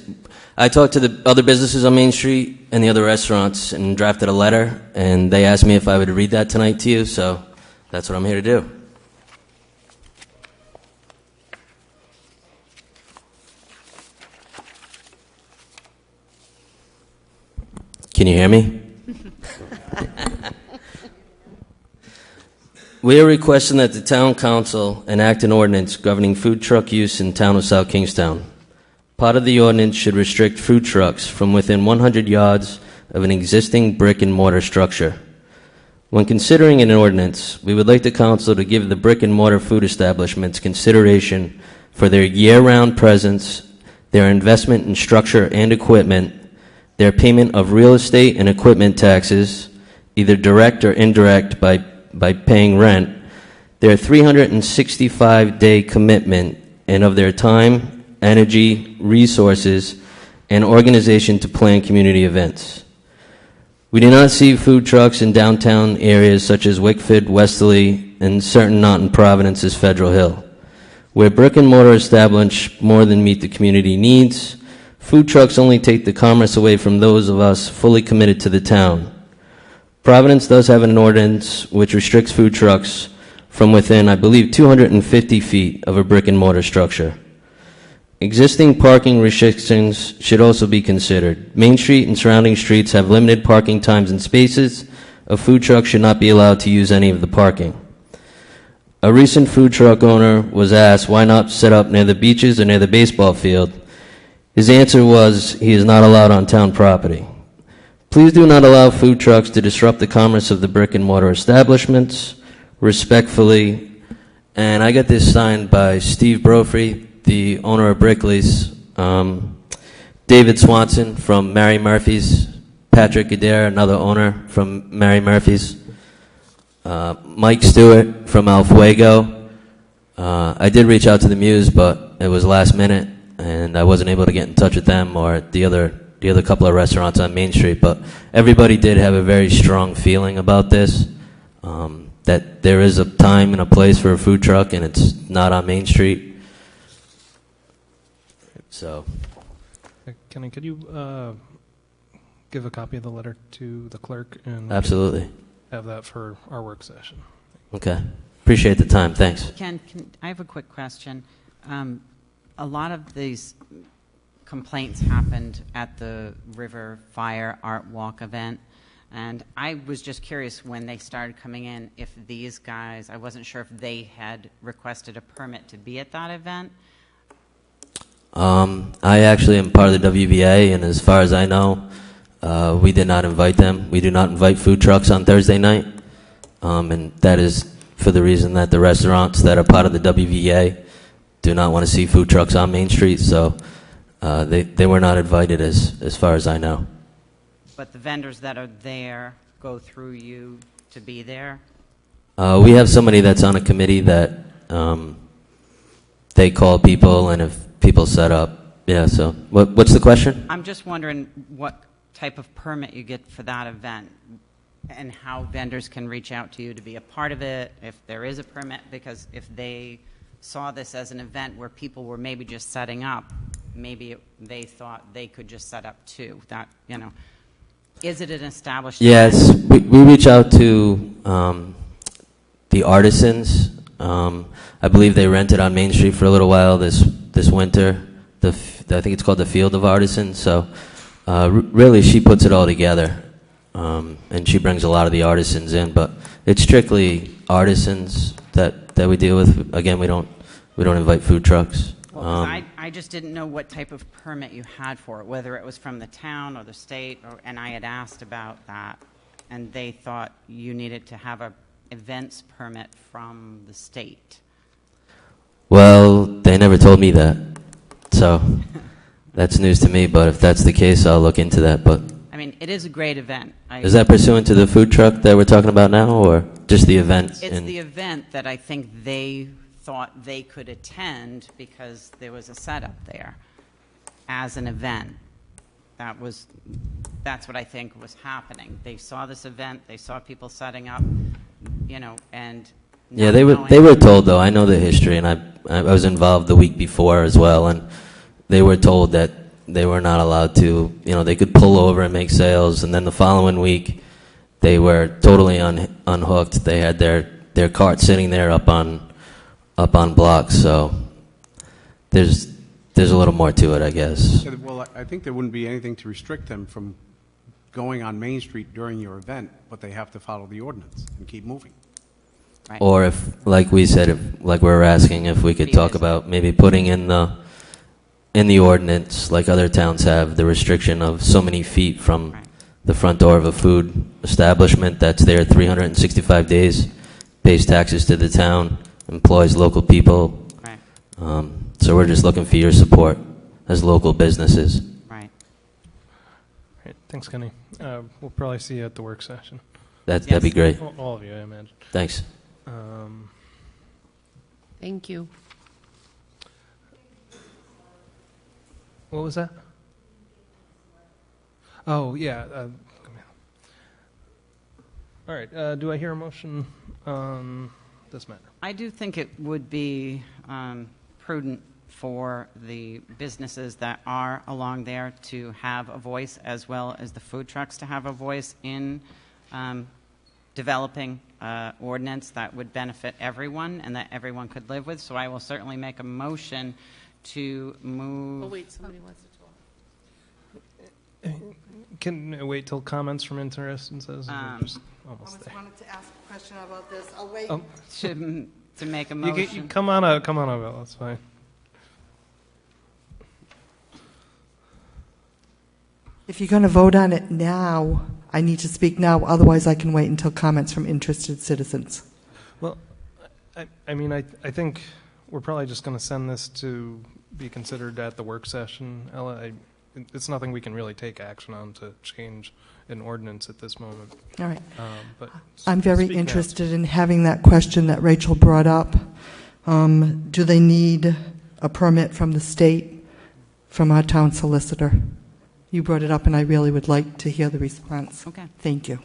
I talked to the other businesses on Main Street and the other restaurants and drafted a letter, and they asked me if I would read that tonight to you, so that's what I'm here to do. Can you hear me? We are requesting that the town council enact an ordinance governing food truck use in town of South Kingstown. Part of the ordinance should restrict food trucks from within 100 yards of an existing brick and mortar structure. When considering an ordinance, we would like the council to give the brick and mortar food establishments consideration for their year-round presence, their investment in structure and equipment, their payment of real estate and equipment taxes, either direct or indirect by paying rent, their 365-day commitment, and of their time, energy, resources, and organization to plan community events. We do not see food trucks in downtown areas such as Wickford, Westerly, and certain not in Providence as Federal Hill. Where brick and mortar establishments more than meet the community needs, food trucks only take the commerce away from those of us fully committed to the town. Providence does have an ordinance which restricts food trucks from within, I believe, 250 feet of a brick and mortar structure. Existing parking restrictions should also be considered. Main Street and surrounding streets have limited parking times and spaces. A food truck should not be allowed to use any of the parking. A recent food truck owner was asked why not set up near the beaches or near the baseball field. His answer was he is not allowed on town property. Please do not allow food trucks to disrupt the commerce of the brick and mortar establishments. Respectfully, and I got this signed by Steve Brophy, the owner of Brickley's, David Swanson from Mary Murphy's, Patrick Adair, another owner from Mary Murphy's, Mike Stewart from El Fuego. I did reach out to the Muse, but it was last minute, and I wasn't able to get in touch with them or the other couple of restaurants on Main Street. But everybody did have a very strong feeling about this, that there is a time and a place for a food truck, and it's not on Main Street. So, Kenny, could you give a copy of the letter to the clerk and absolutely have that for our work session? Okay. Appreciate the time. Thanks. Ken, I have a quick question. A lot of these complaints happened at the River Fire Art Walk event, and I was just curious when they started coming in if these guys, I wasn't sure if they had requested a permit to be at that event. I actually am part of the WVA, and as far as I know, we did not invite them. We do not invite food trucks on Thursday night, and that is for the reason that the restaurants that are part of the WVA do not want to see food trucks on Main Street, so they were not invited as far as I know. But the vendors that are there go through you to be there? We have somebody that's on a committee that they call people, and if people set up. Yeah, so what's the question? I'm just wondering what type of permit you get for that event and how vendors can reach out to you to be a part of it, if there is a permit, because if they saw this as an event where people were maybe just setting up, maybe they thought they could just set up too. That, you know, is it an established Yes, event? we reach out to the artisans. I believe they rented on Main Street for a little while this winter. I think it's called the Field of Artisans. So really, she puts it all together, and she brings a lot of the artisans in. But it's strictly artisans that we deal with. Again, we don't invite food trucks. Well, 'cause I just didn't know what type of permit you had for it, whether it was from the town or the state, and I had asked about that, and they thought you needed to have a events permit from the state. Well, they never told me that, so that's news to me. But if that's the case, I'll look into that. But I mean, it is a great event. is that pursuant to the food truck that we're talking about now, or just the event? It's the event that I think they thought they could attend because there was a setup there as an event. That's what I think was happening. They saw this event, they saw people setting up, you know, and Yeah, they were told, though. I know the history, and I was involved the week before as well, and they were told that they were not allowed to, they could pull over and make sales, and then the following week they were totally unhooked. They had their cart sitting there up on blocks, so there's a little more to it, I guess. Well, I think there wouldn't be anything to restrict them from going on Main Street during your event, but they have to follow the ordinance and keep moving. Right. Or if, like we said, like we were asking, if we could talk about maybe putting in the ordinance, like other towns have, the restriction of so many feet from the front door of a food establishment that's there 365 days, pays taxes to the town, employs local people. Right. So we're just looking for your support as local businesses. Right. Great. Thanks, Kenny. We'll probably see you at the work session. That'd be great. All of you, I imagine. Thanks. Thank you. What was that? Oh, yeah. All right. Do I hear a motion on this matter? I do think it would be prudent for the businesses that are along there to have a voice, as well as the food trucks to have a voice in developing ordinance that would benefit everyone and that everyone could live with. So I will certainly make a motion to move. Oh, wait, somebody wants to talk. Can I wait till comments from interested and says just I almost just there. wanted to ask a question about this. I'll wait. Oh. To make a You motion. come on over. That's fine. If you're going to vote on it now, I need to speak now. Otherwise, I can wait until comments from interested citizens. Well, I mean, I think we're probably just going to send this to be considered at the work session. Ella, it's nothing we can really take action on to change an ordinance at this moment. All right. But I'm very speak now. interested in having that question that Rachel brought up. Do they need a permit from the state, from our town solicitor? You brought it up, and I really would like to hear the response. Okay. Thank you.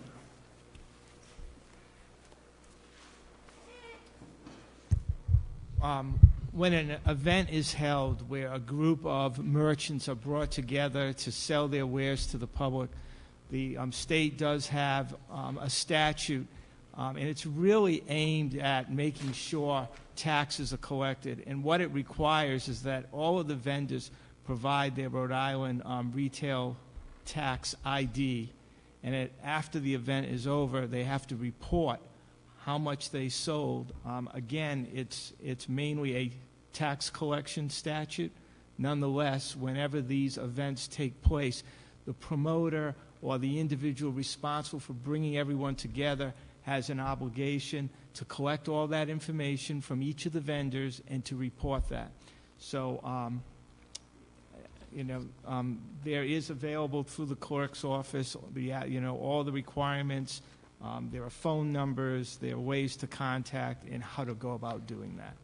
When an event is held where a group of merchants are brought together to sell their wares to the public, the state does have a statute, and it's really aimed at making sure taxes are collected. And what it requires is that all of the vendors provide their Rhode Island retail tax ID, and after the event is over, they have to report how much they sold. Again, it's mainly a tax collection statute. Nonetheless, whenever these events take place, the promoter or the individual responsible for bringing everyone together has an obligation to collect all that information from each of the vendors and to report that. So, there is available through the clerk's office, all the requirements. There are phone numbers, there are ways to contact, and how to go about doing that.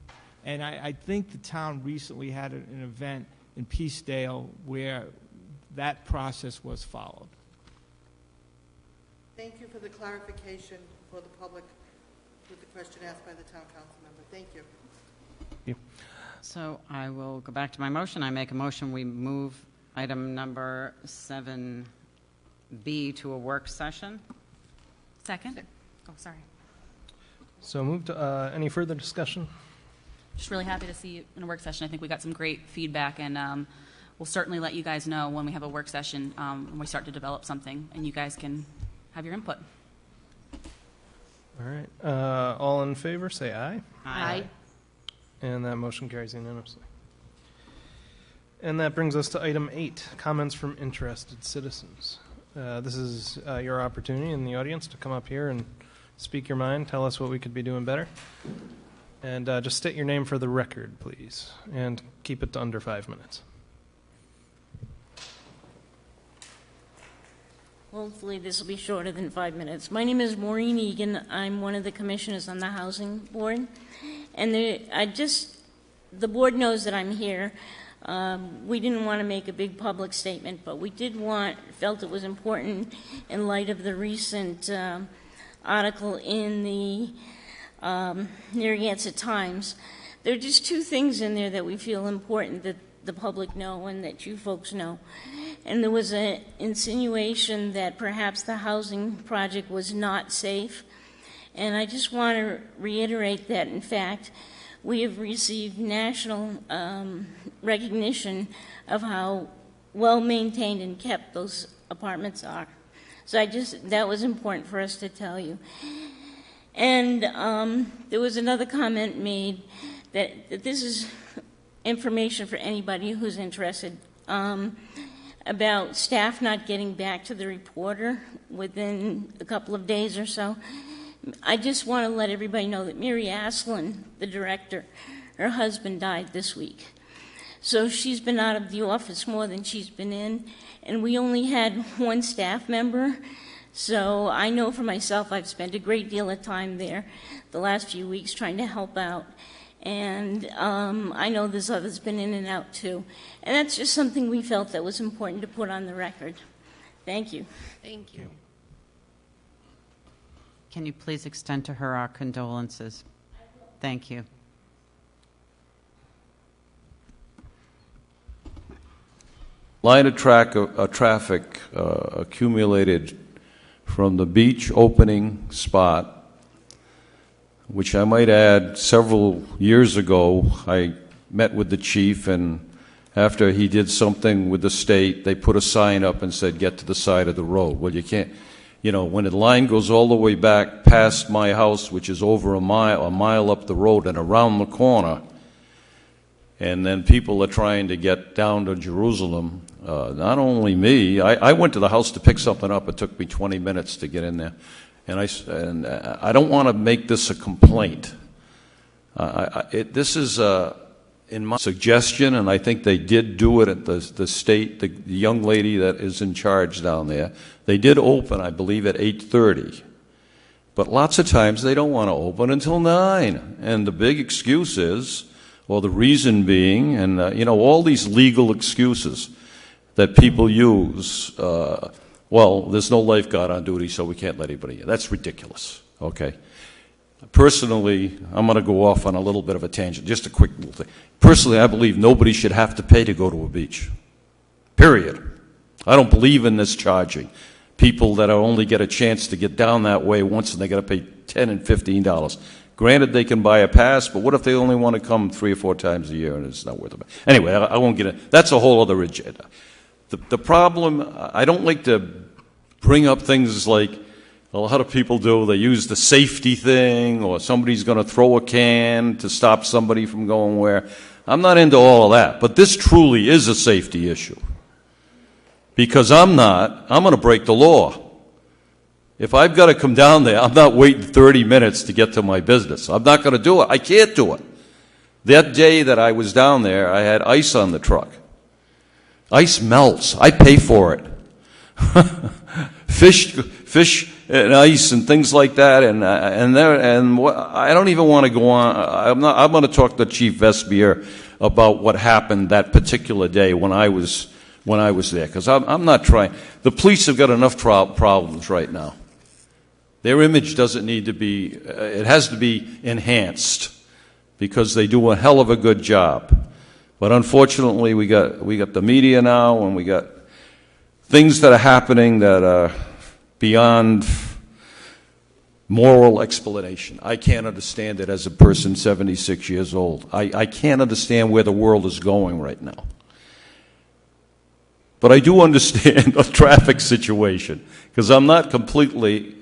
And I think the town recently had an event in Peacedale where that process was followed. Thank you for the clarification for the public with the question asked by the town council member. Thank you. So I will go back to my motion. I make a motion, we move item number 7B to a work session. Second? Oh, sorry. So moved. Any further discussion? Just really happy to see you in a work session. I think we got some great feedback, and we'll certainly let you guys know when we have a work session, when we start to develop something, and you guys can have your input. All right. All in favor, say aye. Aye. And that motion carries unanimously. And that brings us to item 8, comments from interested citizens. This is your opportunity in the audience to come up here and speak your mind, tell us what we could be doing better. And just state your name for the record, please, and keep it to under 5 minutes. Hopefully this will be shorter than 5 minutes. My name is Maureen Egan. I'm one of the commissioners on the Housing Board. And the board knows that I'm here. We didn't want to make a big public statement, but we felt it was important in light of the recent article in the Narragansett Times. There are just 2 things in there that we feel important that the public know and that you folks know. And there was an insinuation that perhaps the housing project was not safe. And I just want to reiterate that, in fact, we have received national recognition of how well-maintained and kept those apartments are. So that was important for us to tell you. And there was another comment made that this is information for anybody who's interested, about staff not getting back to the reporter within a couple of days or so. I just want to let everybody know that Mary Aslin, the director, her husband died this week. So she's been out of the office more than she's been in, and we only had 1 staff member. So I know for myself I've spent a great deal of time there the last few weeks trying to help out. And I know there's others been in and out too. And that's just something we felt that was important to put on the record. Thank you. Thank you. Can you please extend to her our condolences? Thank you. Line of traffic accumulated from the beach opening spot, which I might add, several years ago, I met with the chief, and after he did something with the state, they put a sign up and said, get to the side of the road. Well, you can't, when the line goes all the way back past my house, which is over a mile up the road and around the corner, and then people are trying to get down to Jerusalem, not only me, I went to the house to pick something up. It took me 20 minutes to get in there. And I don't want to make this a complaint. This is in my suggestion, and I think they did do it at the state, the young lady that is in charge down there. They did open, I believe, at 8:30. But lots of times they don't want to open until 9. And the big excuse is, or the reason being, and all these legal excuses that people use, well, there's no lifeguard on duty, so we can't let anybody in. That's ridiculous, okay? Personally, I'm going to go off on a little bit of a tangent, just a quick little thing. Personally, I believe nobody should have to pay to go to a beach, period. I don't believe in this charging. People that only get a chance to get down that way once and they got to pay $10 and $15. Granted, they can buy a pass, but what if they only want to come 3 or 4 times a year and it's not worth it? Anyway, I won't get it. That's a whole other agenda. The problem, I don't like to bring up things like a lot of people do. They use the safety thing, or somebody's going to throw a can to stop somebody from going where. I'm not into all of that, but this truly is a safety issue. Because I'm going to break the law. If I've got to come down there, I'm not waiting 30 minutes to get to my business. I'm not going to do it. I can't do it. That day that I was down there, I had ice on the truck. Ice melts. I pay for it. Fish and ice and things like that. I don't even want to go on. I'm going to talk to Chief Vespier about what happened that particular day when I was there, because I'm not trying. The police have got enough problems right now. Their image doesn't need to be. It has to be enhanced because they do a hell of a good job. But unfortunately, we got the media now, and we got things that are happening that are beyond moral explanation. I can't understand it as a person 76 years old. I can't understand where the world is going right now. But I do understand a traffic situation, because I'm not completely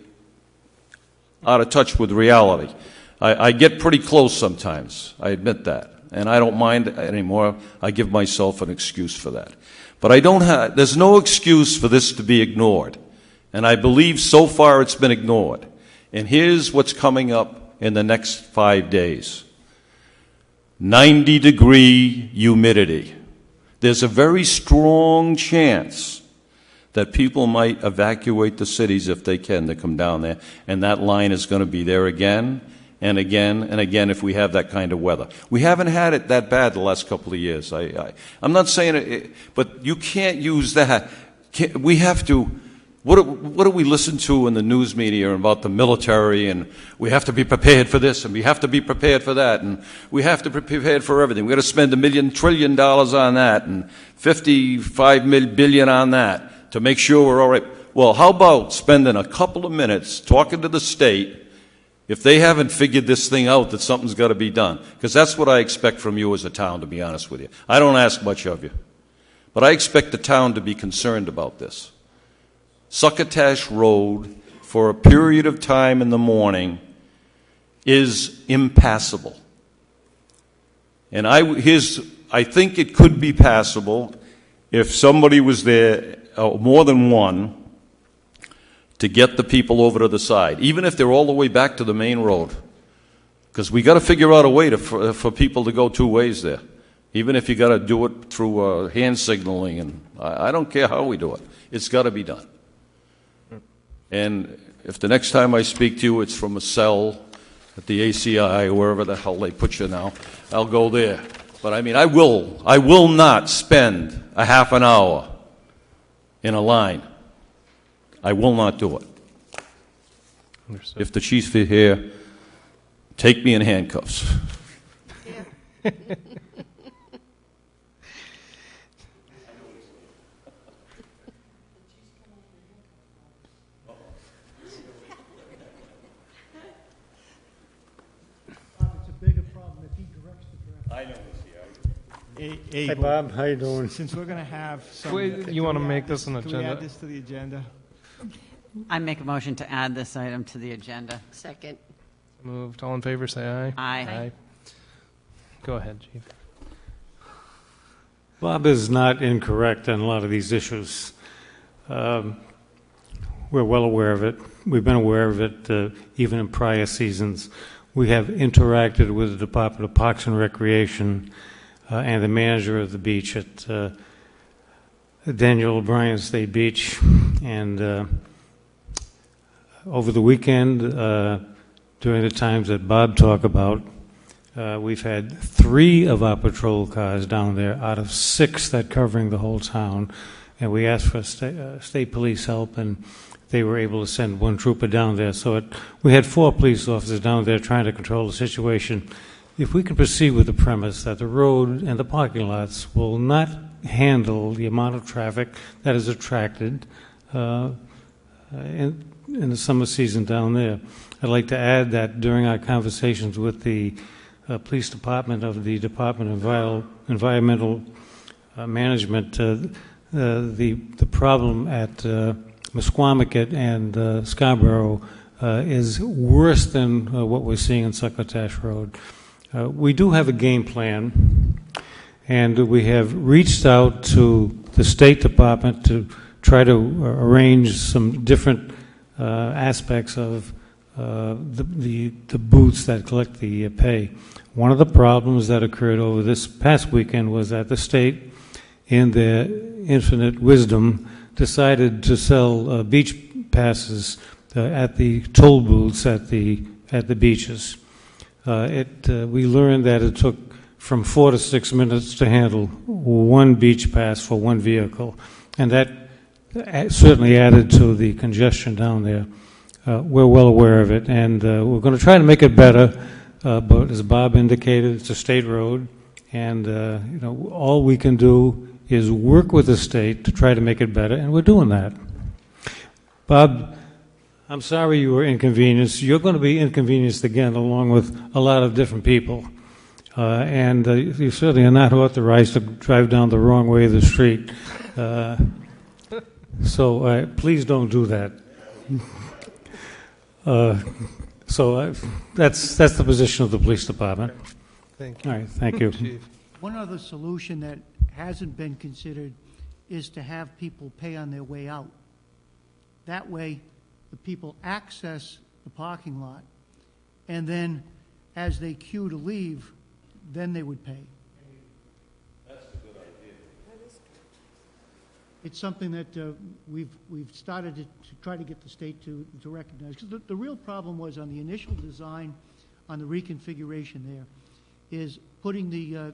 out of touch with reality. I get pretty close sometimes, I admit that. And I don't mind anymore. I give myself an excuse for that. But there's no excuse for this to be ignored. And I believe so far it's been ignored. And here's what's coming up in the next 5 days. 90-degree humidity. There's a very strong chance that people might evacuate the cities if they can to come down there. And that line is going to be there again and again and again if we have that kind of weather. We haven't had it that bad the last couple of years. I'm not saying it, but you can't use that. We have to. What do we listen to in the news media about the military, and we have to be prepared for this, and we have to be prepared for that, and we have to be prepared for everything. We've got to spend $1 trillion on that, and $55 billion on that to make sure we're all right. Well, how about spending a couple of minutes talking to the state if they haven't figured this thing out, that something's got to be done? Because that's what I expect from you as a town, to be honest with you. I don't ask much of you. But I expect the town to be concerned about this. Succotash Road, for a period of time in the morning, is impassable. And I think it could be passable if somebody was there, more than one, to get the people over to the side, even if they're all the way back to the main road. Because we got to figure out a way for people to go 2 ways there, even if you got to do it through hand signaling. And I don't care how we do it. It's got to be done. And if the next time I speak to you, it's from a cell at the ACI or wherever the hell they put you now, I'll go there. But I mean, I will not spend a half an hour in a line. I will not do it. Understood. If the chief is here, take me in handcuffs. Yeah. Hey, Bob, how you doing? Since we're going to have some... Wait, you want to make this an Can we agenda? add this to the agenda? I make a motion to add this item to the agenda. Second. Moved. All in favor, say aye. Aye. Go ahead, Chief. Bob is not incorrect on a lot of these issues. We're well aware of it. We've been aware of it even in prior seasons. We have interacted with the Department of Parks and Recreation and the manager of the beach at Daniel O'Brien State Beach. And over the weekend, during the times that Bob talked about, we've had 3 of our patrol cars down there out of 6 that covering the whole town. And we asked for state police help, and they were able to send 1 trooper down there. So we had 4 police officers down there trying to control the situation. If we can proceed with the premise that the road and the parking lots will not handle the amount of traffic that is attracted in the summer season down there, I'd like to add that during our conversations with the police department of the Department of Environmental Management, the problem at Mesquamicut and Scarborough is worse than what we're seeing in Succotash Road. We do have a game plan, and we have reached out to the State Department to try to arrange some different aspects of the booths that collect the pay. One of the problems that occurred over this past weekend was that the state, in their infinite wisdom, decided to sell beach passes at the toll booths at the beaches. We learned that it took from 4 to 6 minutes to handle one beach pass for one vehicle, and that certainly added to the congestion down there. We're well aware of it, and we're going to try to make it better. But as Bob indicated, it's a state road, and all we can do is work with the state to try to make it better, and we're doing that. Bob, I'm sorry you were inconvenienced. You're going to be inconvenienced again, along with a lot of different people. And you certainly are not authorized to drive down the wrong way of the street. So please don't do that. That's the position of the police department. Thank you. All right, thank you. Chief. One other solution that hasn't been considered is to have people pay on their way out. That way, the people access the parking lot, and then as they queue to leave, then they would pay. That's a good idea. It's something that we've started to try to get the state to recognize. Because the real problem was on the initial design, on the reconfiguration there, is putting the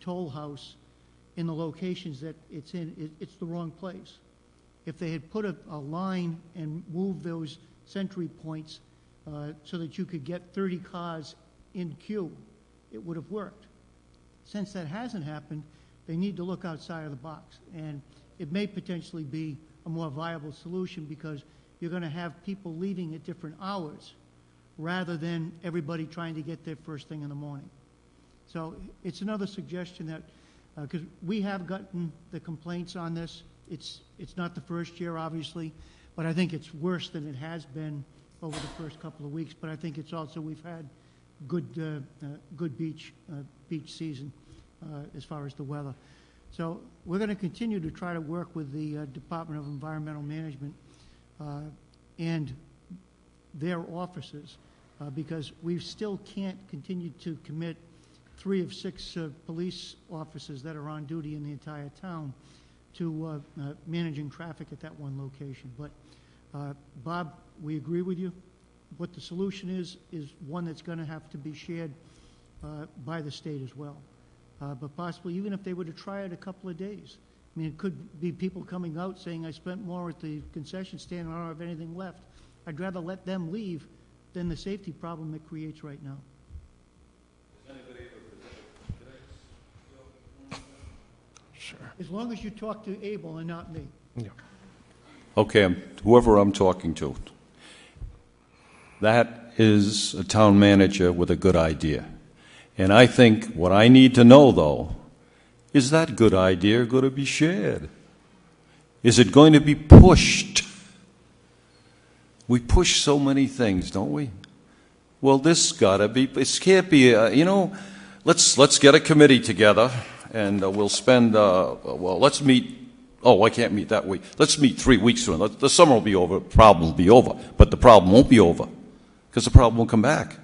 toll house in the locations that it's in. It's the wrong place. If they had put a line and moved those sentry points so that you could get 30 cars in queue, it would have worked. Since that hasn't happened, they need to look outside of the box. And it may potentially be a more viable solution because you're going to have people leaving at different hours rather than everybody trying to get there first thing in the morning. So it's another suggestion that, because we have gotten the complaints on this. It's not the first year, obviously, but I think it's worse than it has been over the first couple of weeks. But I think it's also we've had good beach season as far as the weather. So we're going to continue to try to work with the Department of Environmental Management and their officers because we still can't continue to commit 3 of 6 police officers that are on duty in the entire town to managing traffic at that one location. But Bob, we agree with you. What the solution is one that's going to have to be shared by the state as well. But possibly even if they were to try it a couple of days. I mean, it could be people coming out saying, I spent more at the concession stand, I don't have anything left. I'd rather let them leave than the safety problem it creates right now. Sure. As long as you talk to Abel and not me. Yeah. Okay, whoever I'm talking to. That is a town manager with a good idea. And I think what I need to know, though, is that good idea going to be shared? Is it going to be pushed? We push so many things, don't we? Well, this got to be, it can't be, let's get a committee together and we'll spend, let's meet, I can't meet that week. Let's meet 3 weeks from now. The summer will be over, the problem will be over, but the problem won't be over because the problem will come back.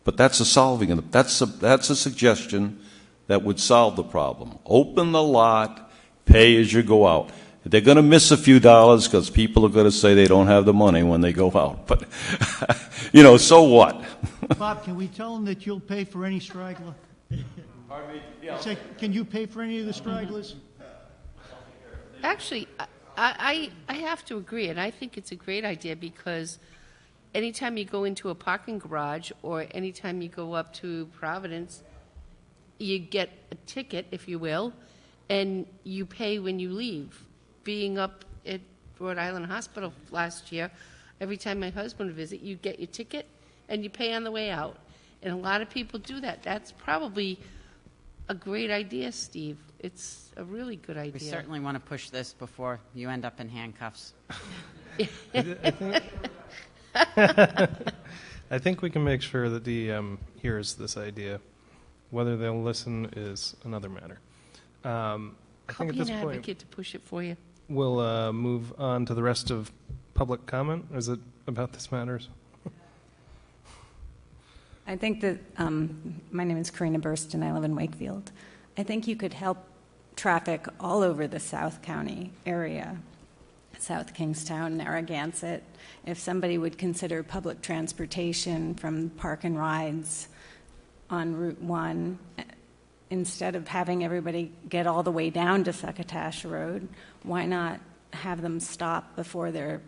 But that's a solving, that's a suggestion that would solve the problem. Open the lot, pay as you go out. They're going to miss a few dollars because people are going to say they don't have the money when they go out. But, so what? Bob, can we tell them that you'll pay for any straggler? Pardon me? Yeah. Say, can you pay for any of the stragglers? Actually, I have to agree, and I think it's a great idea because anytime you go into a parking garage or anytime you go up to Providence, you get a ticket, if you will, and you pay when you leave. Being up at Rhode Island Hospital last year, every time my husband would visit, you get your ticket and you pay on the way out. And a lot of people do that. That's probably a great idea, Steve. It's a really good idea. We certainly want to push this before you end up in handcuffs. I think we can make sure that DEM hears this idea. Whether they'll listen is another matter. I think at this point, advocate to push it for you. We'll move on to the rest of public comment. Is it about this matters? I think that my name is Karina Burst and I live in Wakefield. I think you could help traffic all over the South County area South Kingstown, Narragansett. If somebody would consider public transportation from Park and Rides on Route 1, instead of having everybody get all the way down to Succotash Road, why not have them stop before they're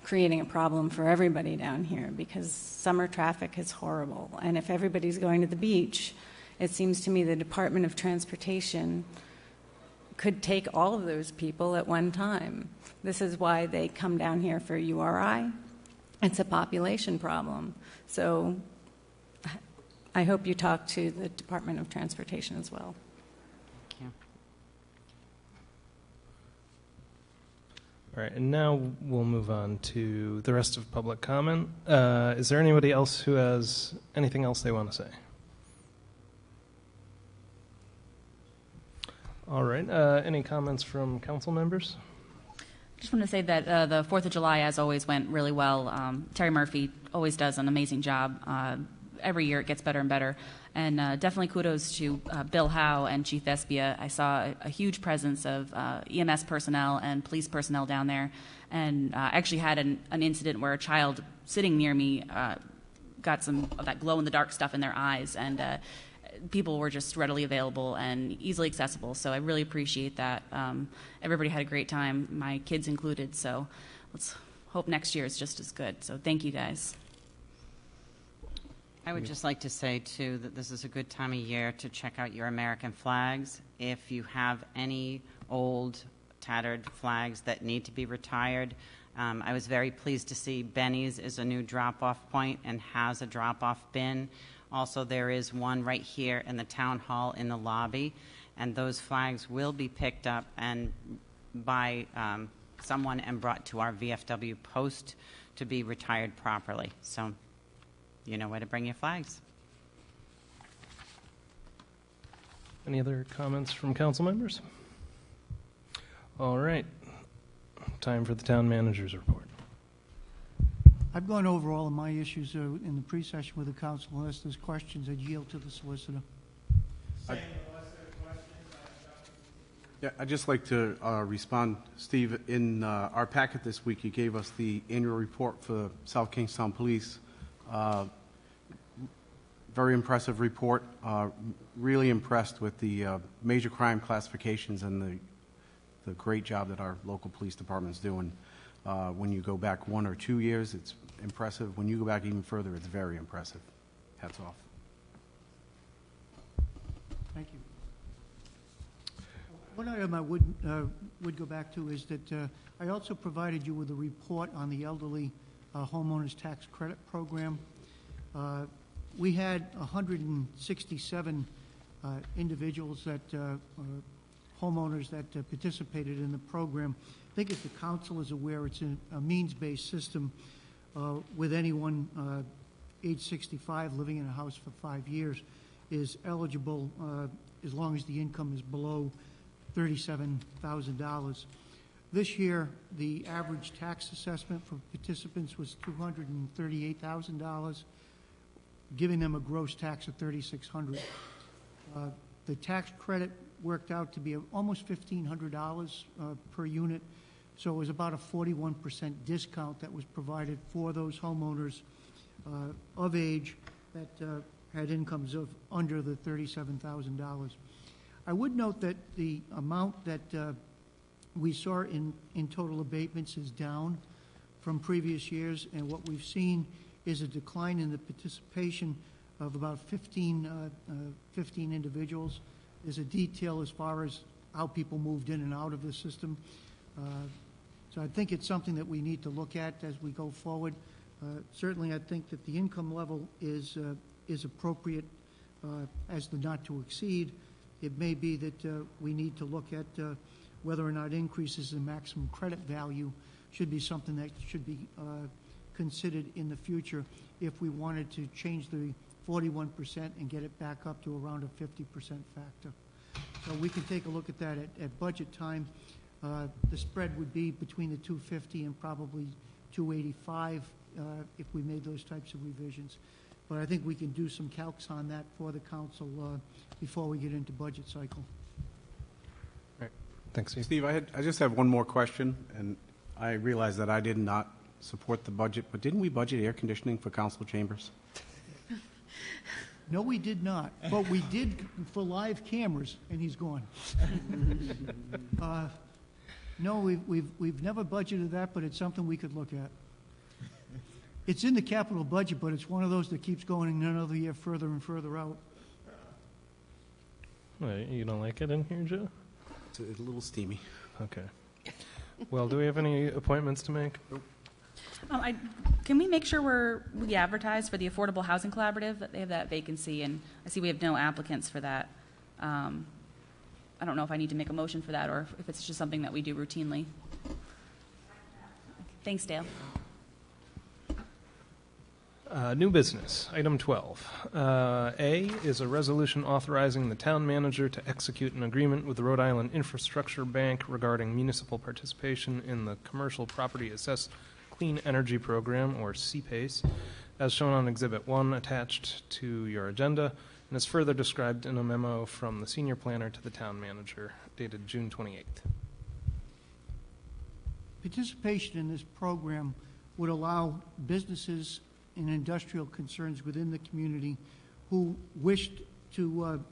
creating a problem for everybody down here? Because summer traffic is horrible. And if everybody's going to the beach, it seems to me the Department of Transportation could take all of those people at one time. This is why they come down here for URI. It's a population problem. So I hope you talk to the Department of Transportation as well. Thank you. All right, and now we'll move on to the rest of public comment. Is there anybody else who has anything else they want to say? All right, any comments from council members? I just want to say that the 4th of July, as always, went really well. Terry Murphy always does an amazing job. Every year it gets better and better. And definitely kudos to Bill Howe and Chief Espia. I saw a huge presence of EMS personnel and police personnel down there. And I actually had an incident where a child sitting near me got some of that glow-in-the-dark stuff in their eyes. And people were just readily available and easily accessible. So I really appreciate that. Everybody had a great time, my kids included. So let's hope next year is just as good. So thank you, guys. I would just like to say, too, that this is a good time of year to check out your American flags. If you have any old, tattered flags that need to be retired, I was very pleased to see Benny's is a new drop-off point and has a drop-off bin. Also, there is one right here in the town hall in the lobby, and those flags will be picked up and by someone and brought to our VFW post to be retired properly. So you know where to bring your flags. Any other comments from council members? All right, time for the town manager's report. I've gone over all of my issues in the pre-session with the council. Unless there's questions, I'd yield to the solicitor. Yeah, I'd just like to respond, Steve. In our packet this week, you gave us the annual report for South Kingstown Police. Very impressive report. Really impressed with the major crime classifications and the great job that our local police department's doing. When you go back 1 or 2 years, it's impressive. When you go back even further, it's very impressive. Hats off. Thank you. One item I would go back to is that I also provided you with a report on the elderly homeowners tax credit program. We had 167 individuals that homeowners that participated in the program. I think as the council is aware, it's a means-based system with anyone age 65 living in a house for 5 years is eligible as long as the income is below $37,000. This year, the average tax assessment for participants was $238,000, giving them a gross tax of $3,600. The tax credit worked out to be almost $1,500 per unit, so it was about a 41% discount that was provided for those homeowners of age that had incomes of under the $37,000. I would note that the amount that we saw in total abatements is down from previous years, and what we've seen is a decline in the participation of about 15 individuals. There's a detail as far as how people moved in and out of the system. So I think it's something that we need to look at as we go forward. Certainly I think that the income level is appropriate as the not to exceed. It may be that we need to look at whether or not increases in maximum credit value should be something that should be considered in the future if we wanted to change the 41% and get it back up to around a 50% factor. So we can take a look at that at budget time. The spread would be between the 250 and probably 285 if we made those types of revisions. But I think we can do some calcs on that for the council before we get into budget cycle. Right. Thanks, Steve. Steve, I just have one more question, and I realize that I did not support the budget, but didn't we budget air conditioning for council chambers? No, we did not, but we did for live cameras, and he's gone. No, we've never budgeted that, but it's something we could look at. It's in the capital budget, but it's one of those that keeps going another year further and further out. Wait, you don't like it in here, Joe? It's a little steamy. Okay. Well, do we have any appointments to make? Nope. Can we make sure we advertise for the Affordable Housing Collaborative? That they have that vacancy, and I see we have no applicants for that. I don't know if I need to make a motion for that or if it's just something that we do routinely. Thanks, Dale. New business, item 12. A is a resolution authorizing the town manager to execute an agreement with the Rhode Island Infrastructure Bank regarding municipal participation in the Commercial Property Assessed Clean Energy Program, or CPACE, as shown on Exhibit 1 attached to your agenda, and is further described in a memo from the senior planner to the town manager dated June 28th. Participation in this program would allow businesses and industrial concerns within the community who wished to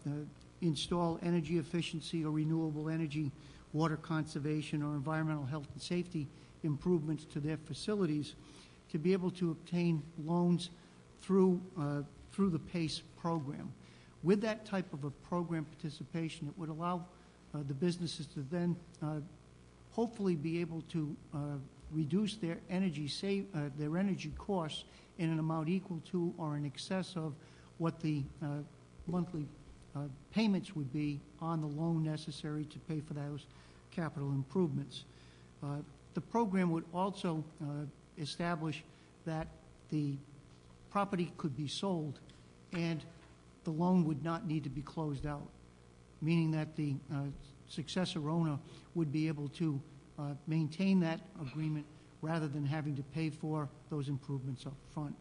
install energy efficiency or renewable energy, water conservation, or environmental health and safety improvements to their facilities to be able to obtain loans through the PACE program. With that type of a program participation, it would allow the businesses to then hopefully be able to reduce their energy costs in an amount equal to or in excess of what the monthly payments would be on the loan necessary to pay for those capital improvements. The program would also establish that the property could be sold and the loan would not need to be closed out, meaning that the successor owner would be able to maintain that agreement rather than having to pay for those improvements up front.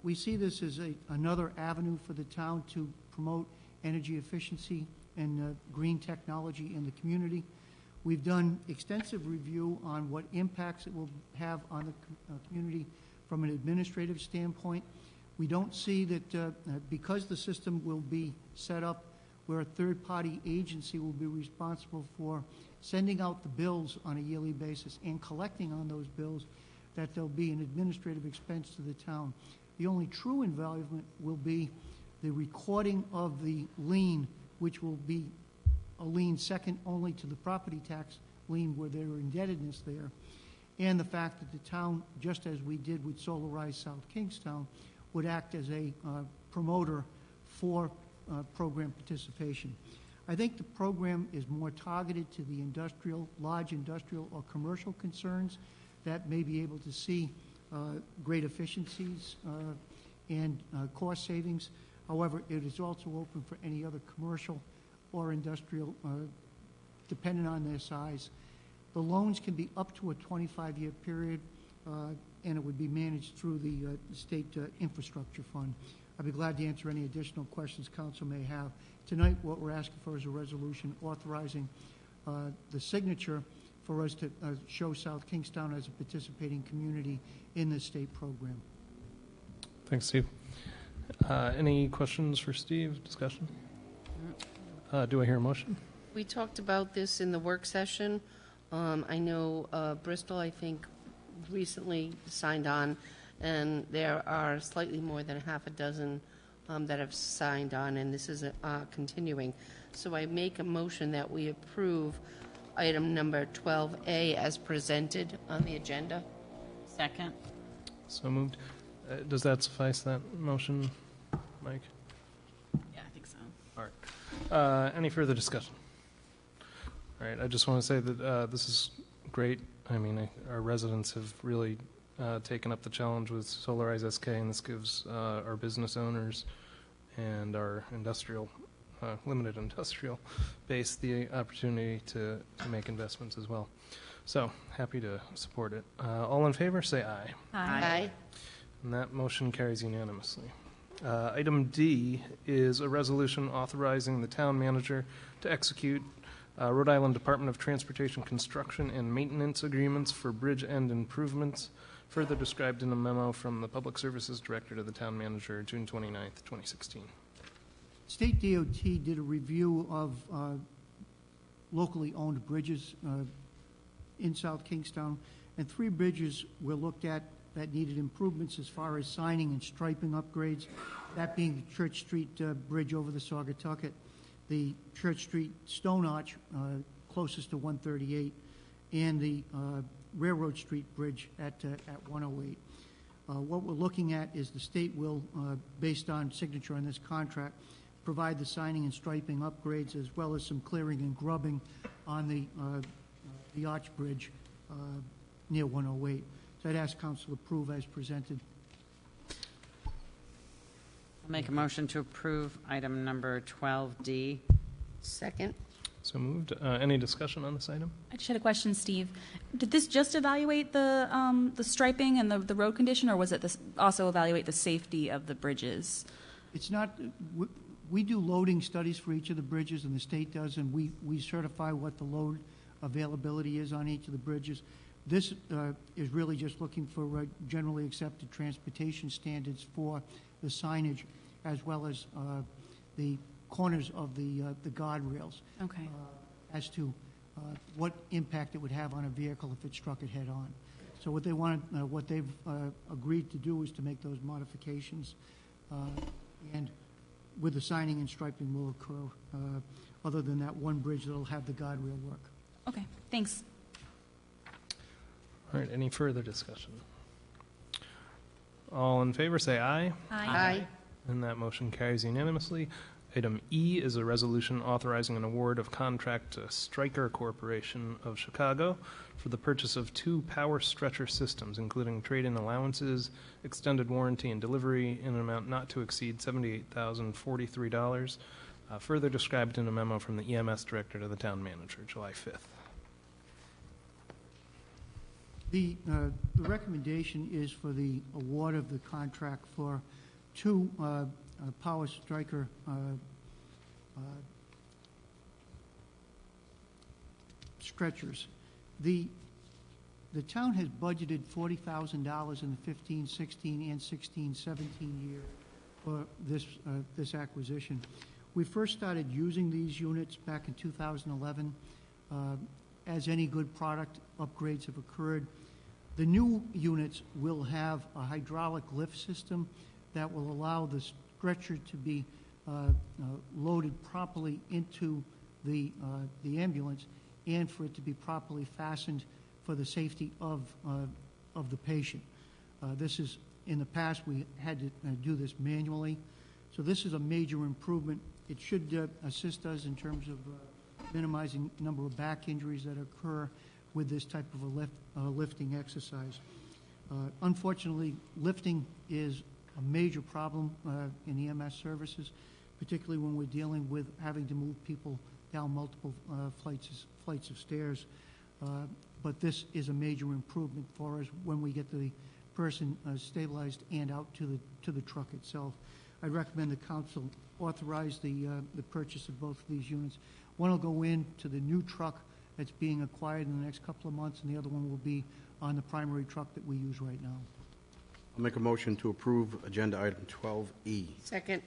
We see this as another avenue for the town to promote energy efficiency and green technology in the community. We've done extensive review on what impacts it will have on the community from an administrative standpoint. We don't see that because the system will be set up where a third-party agency will be responsible for sending out the bills on a yearly basis and collecting on those bills, that there'll be an administrative expense to the town. The only true involvement will be the recording of the lien, which will be a lien second only to the property tax lien where there are indebtedness there, and the fact that the town, just as we did with Solarize South Kingstown, would act as a promoter for program participation. I think the program is more targeted to the large industrial or commercial concerns that may be able to see great efficiencies and cost savings. However, it is also open for any other commercial or industrial, depending on their size. The loans can be up to a 25-year period, and it would be managed through the state infrastructure fund. I'd be glad to answer any additional questions council may have. Tonight, what we're asking for is a resolution authorizing the signature for us to show South Kingstown as a participating community in this state program. Thanks, Steve. Any questions for Steve? Discussion? Do I hear a motion? We talked about this in the work session. I know Bristol, I think, recently signed on, and there are slightly more than half a dozen that have signed on, and this is continuing. So I make a motion that we approve item number 12A as presented on the agenda. Second. So moved. Does that suffice, that motion, Mike? Yeah, I think so. All right. Any further discussion? All right. I just want to say that this is great. I mean, our residents have really taken up the challenge with Solarize SK, and this gives our business owners and our industrial, limited industrial base the opportunity to make investments as well. So, happy to support it. All in favor, say aye. Aye. And that motion carries unanimously. Item D is a resolution authorizing the town manager to execute Rhode Island Department of Transportation construction and maintenance agreements for bridge end improvements, further described in a memo from the Public Services Director to the Town Manager, June 29th, 2016. State DOT did a review of locally owned bridges in South Kingstown, and 3 bridges were looked at that needed improvements as far as signing and striping upgrades, that being the Church Street Bridge over the Saugatucket, the Church Street Stone Arch closest to 138, and the Railroad Street Bridge at 108. What we're looking at is the state will, based on signature on this contract, provide the signing and striping upgrades as well as some clearing and grubbing on the Arch Bridge near 108. So I'd ask council to approve as presented. I'll make a motion to approve item number 12D. Second. So moved. Any discussion on this item? I just had a question, Steve. Did this just evaluate the striping and the road condition, or was it also evaluate the safety of the bridges? It's not, we do loading studies for each of the bridges, and the state does, and we certify what the load availability is on each of the bridges. This is really just looking for generally accepted transportation standards for the signage as well as the corners of the guardrails. Okay. As to what impact it would have on a vehicle if it struck it head on. So what they want, what they've agreed to do is to make those modifications, and with the signing and striping will occur. Other than that one bridge that'll have the guardrail work. Okay, thanks. All right, any further discussion? All in favor, say aye. Aye. And that motion carries unanimously. Item E is a resolution authorizing an award of contract to Stryker Corporation of Chicago for the purchase of 2 power stretcher systems, including trade-in allowances, extended warranty, and delivery in an amount not to exceed $78,043, further described in a memo from the EMS Director to the Town Manager, July 5th. The recommendation is for the award of the contract for 2 Power Stryker stretchers. The town has budgeted $40,000 in the 15-16 and 16-17 year for this acquisition. We first started using these units back in 2011. As any good product, upgrades have occurred. The new units will have a hydraulic lift system that will allow the stretcher to be loaded properly into the ambulance and for it to be properly fastened for the safety of the patient. This is, in the past, we had to do this manually. So this is a major improvement. It should assist us in terms of minimizing the number of back injuries that occur with this type of a lifting exercise. Unfortunately, lifting is a major problem in EMS services, particularly when we're dealing with having to move people down multiple flights of stairs. But this is a major improvement for us when we get the person stabilized and out to the truck itself. I recommend the council authorize the purchase of both of these units. One will go into the new truck that's being acquired in the next couple of months, and the other one will be on the primary truck that we use right now. I'll make a motion to approve agenda item 12E. Second.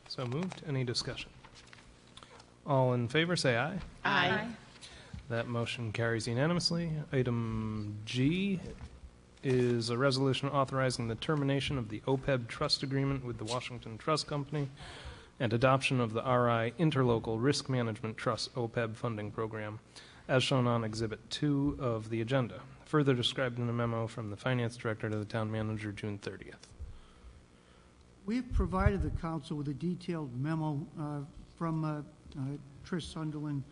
So moved. Any discussion? All in favor, say aye. Aye. That motion carries unanimously. Item G is a resolution authorizing the termination of the OPEB trust agreement with the Washington Trust Company and adoption of the RI Interlocal Risk Management Trust OPEB funding program, as shown on Exhibit 2 of the agenda, further described in a memo from the Finance Director to the Town Manager, June 30th. We've provided the council with a detailed memo from Trish Sunderland,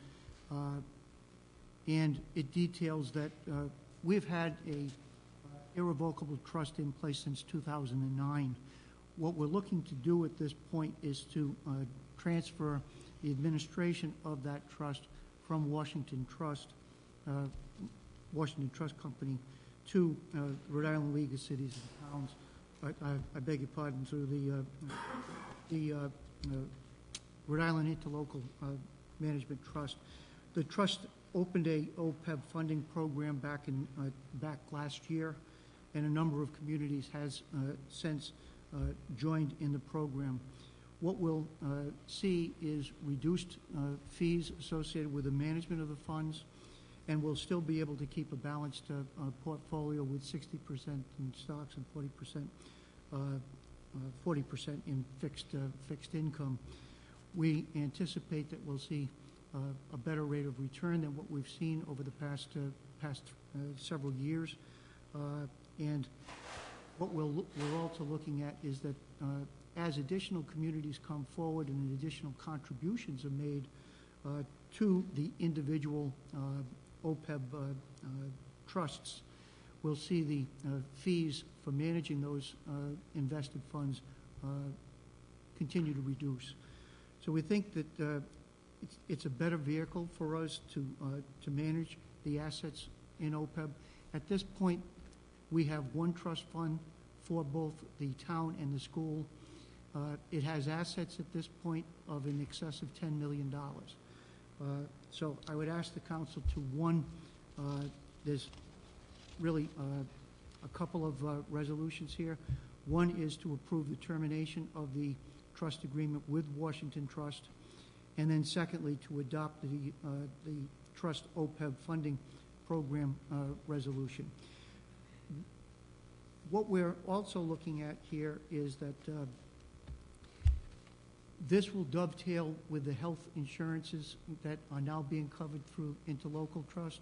and it details that we've had a irrevocable trust in place since 2009. What we're looking to do at this point is to transfer the administration of that trust from Washington Trust Company to Rhode Island League of Cities and Towns. I beg your pardon, through the Rhode Island Interlocal Management Trust. The trust opened a OPEB funding program back last year, and a number of communities has since joined in the program. What we'll see is reduced fees associated with the management of the funds, and we'll still be able to keep a balanced portfolio with 60% in stocks and 40% in fixed income. We anticipate that we'll see a better rate of return than what we've seen over the past several years. And what we're also looking at is that as additional communities come forward and additional contributions are made to the individual OPEB trusts, we'll see the fees for managing those invested funds continue to reduce. So we think that it's a better vehicle for us to manage the assets in OPEB. At this point, we have one trust fund for both the town and the school. It has assets at this point of in excess of $10 million. So I would ask the council to, one, there's really a couple of resolutions here. One is to approve the termination of the trust agreement with Washington Trust, and then secondly, to adopt the trust OPEB funding program resolution. What we're also looking at here is that this will dovetail with the health insurances that are now being covered through interlocal trust,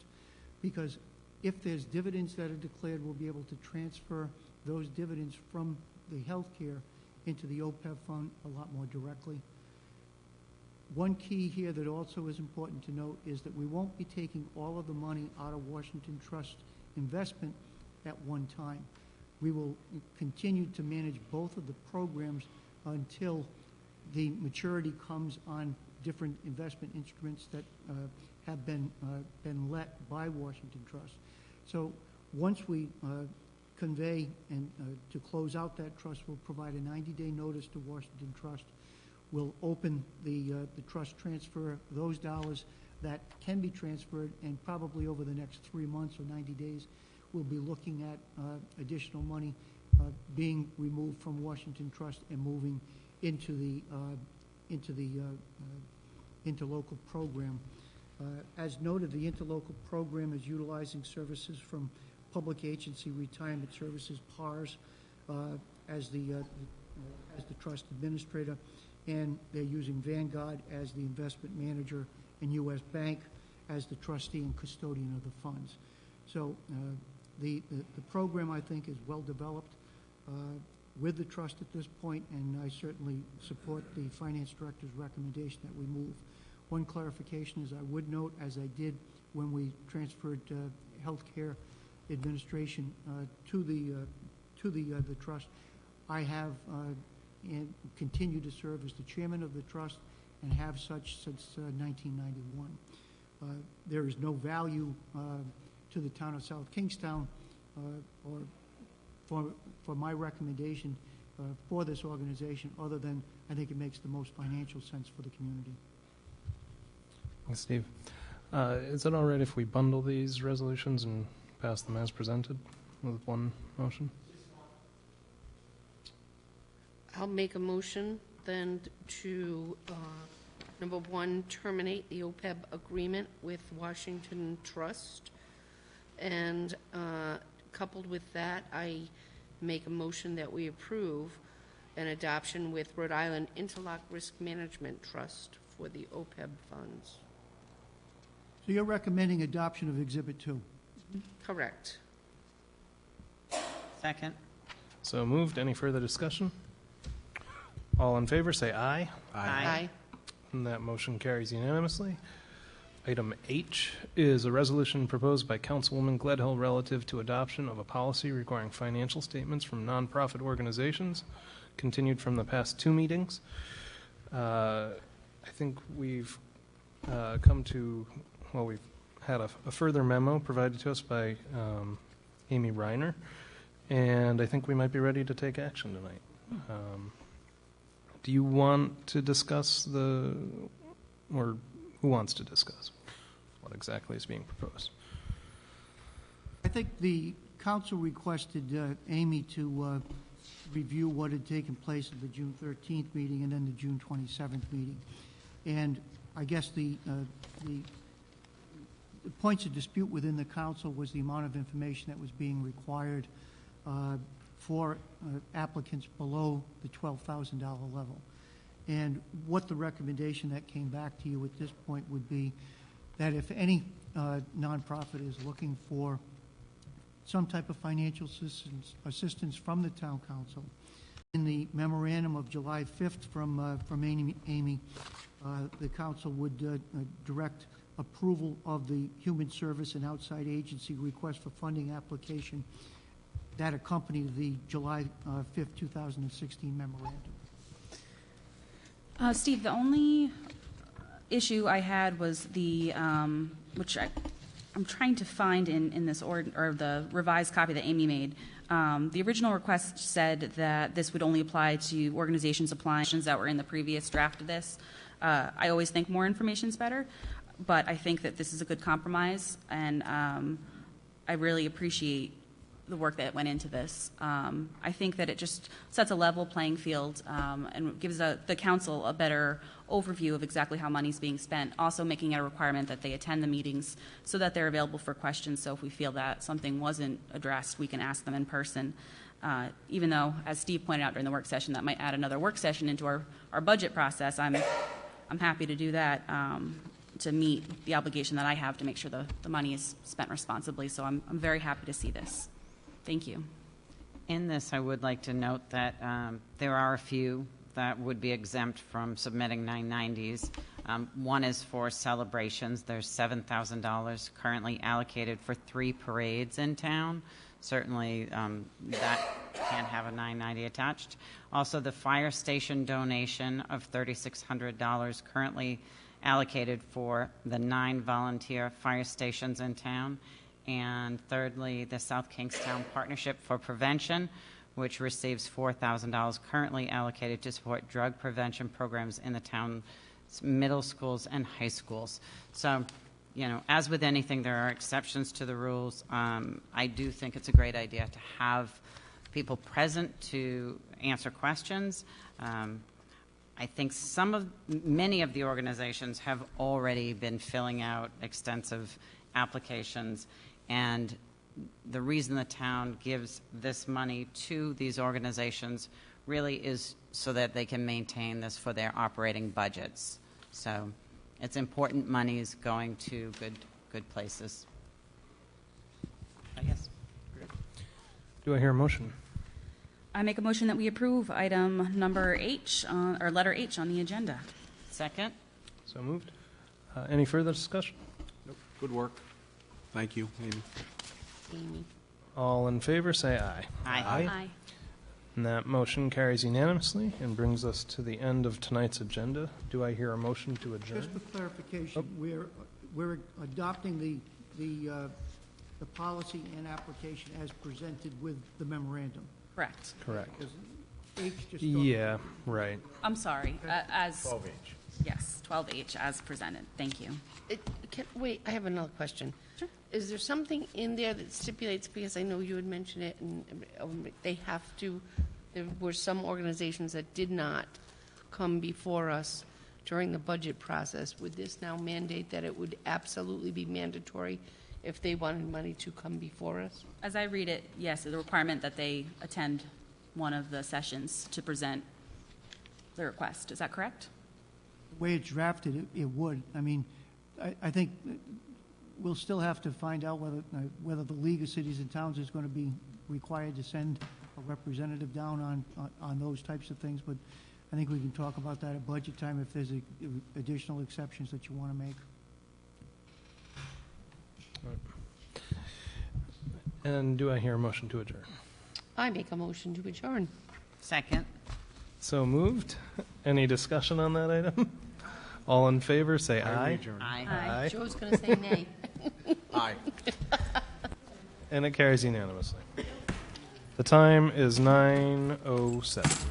because if there's dividends that are declared, we'll be able to transfer those dividends from the health care into the OPEB fund a lot more directly. One key here that also is important to note is that we won't be taking all of the money out of Washington Trust investment at one time. We will continue to manage both of the programs until the maturity comes on different investment instruments that have been let by Washington Trust. So once we convey and to close out that trust, we'll provide a 90-day notice to Washington Trust. We'll open the trust, transfer those dollars that can be transferred, and probably over the next 3 months or 90 days, we'll be looking at additional money being removed from Washington Trust and moving into the interlocal program. As noted, the interlocal program is utilizing services from Public Agency Retirement Services, PARS, as the trust administrator, and they're using Vanguard as the investment manager and U.S. Bank as the trustee and custodian of the funds. So the program, I think, is well developed with the trust at this point, and I certainly support the finance director's recommendation that we move. One clarification is I would note, as I did when we transferred healthcare administration to the trust, I have and continue to serve as the chairman of the trust and have such since 1991. There is no value to the town of South Kingstown or for my recommendation for this organization, other than I think it makes the most financial sense for the community. Thanks, Steve. Is it all right if we bundle these resolutions and pass them as presented with one motion? I'll make a motion then to, number one, terminate the OPEB agreement with Washington Trust. And coupled with that, I make a motion that we approve an adoption with Rhode Island Interlock Risk Management Trust for the OPEB funds. So you're recommending adoption of Exhibit 2? Correct. Second. So moved. Any further discussion? All in favor, say aye. Aye. And that motion carries unanimously. Item H is a resolution proposed by Councilwoman Gledhill relative to adoption of a policy requiring financial statements from nonprofit organizations, continued from the past 2 meetings. I think we've come to, well, we've had a further memo provided to us by Amy Reiner, and I think we might be ready to take action tonight. Do you want to discuss or who wants to discuss? what exactly is being proposed. I think the council requested Amy to review what had taken place at the June 13th meeting and then the June 27th meeting. And I guess the points of dispute within the council was the amount of information that was being required for applicants below the $12,000 level. And what the recommendation that came back to you at this point would be that if any nonprofit is looking for some type of financial assistance from the town council, in the memorandum of July 5th from Amy, the council would direct approval of the human service and outside agency request for funding application that accompanied the July 5th, 2016 memorandum. Steve, the only issue I had was the, which I'm trying to find in this or the revised copy that Amy made. The original request said that this would only apply to organizations applying that were in the previous draft of this. I always think more information is better, but I think that this is a good compromise, and I really appreciate the work that went into this. I think that it just sets a level playing field and gives the council a better overview of exactly how money's being spent, also making it a requirement that they attend the meetings so that they're available for questions. So if we feel that something wasn't addressed, we can ask them in person. Even though, as Steve pointed out during the work session, that might add another work session into our budget process, I'm happy to do that to meet the obligation that I have to make sure the money is spent responsibly. So I'm very happy to see this. Thank you. In this, I would like to note that there are a few that would be exempt from submitting 990s. One is for celebrations. There's $7,000 currently allocated for 3 parades in town. Certainly, that can have a 990 attached. Also, the fire station donation of $3,600 currently allocated for the 9 volunteer fire stations in town. And thirdly, the South Kingstown Partnership for Prevention, which receives $4,000 currently allocated to support drug prevention programs in the town's middle schools and high schools. So, you know, as with anything, there are exceptions to the rules. I do think it's a great idea to have people present to answer questions. I think many of the organizations have already been filling out extensive applications, and the reason the town gives this money to these organizations really is so that they can maintain this for their operating budgets. So it's important money is going to good places. Yes. Do I hear a motion? I make a motion that we approve item number H, or letter H on the agenda. Second. So moved. Any further discussion? Nope. Good work. Thank you, Amy. All in favor, say aye. Aye. Aye. And that motion carries unanimously and brings us to the end of tonight's agenda. Do I hear a motion to adjourn? Just for clarification, we're adopting the policy and application as presented with the memorandum. Correct. Correct. Because H just Yeah, right. I'm sorry. As 12H. Yes, 12H as presented. Thank you. Wait, I have another question. Sure. Is there something in there that stipulates, because I know you had mentioned it, and they have to, there were some organizations that did not come before us during the budget process. Would this now mandate that it would absolutely be mandatory if they wanted money to come before us? As I read it, yes, the requirement that they attend one of the sessions to present the request. Is that correct? The way it's drafted, it would. I mean, I think we'll still have to find out whether the League of Cities and Towns is going to be required to send a representative down on those types of things, but I think we can talk about that at budget time if there's additional exceptions that you want to make. And do I hear a motion to adjourn? I make a motion to adjourn. Second. So moved. Any discussion on that item? All in favor, say aye. Aye. Aye. Joe's going to say nay. Aye. And it carries unanimously. The time is 9:07.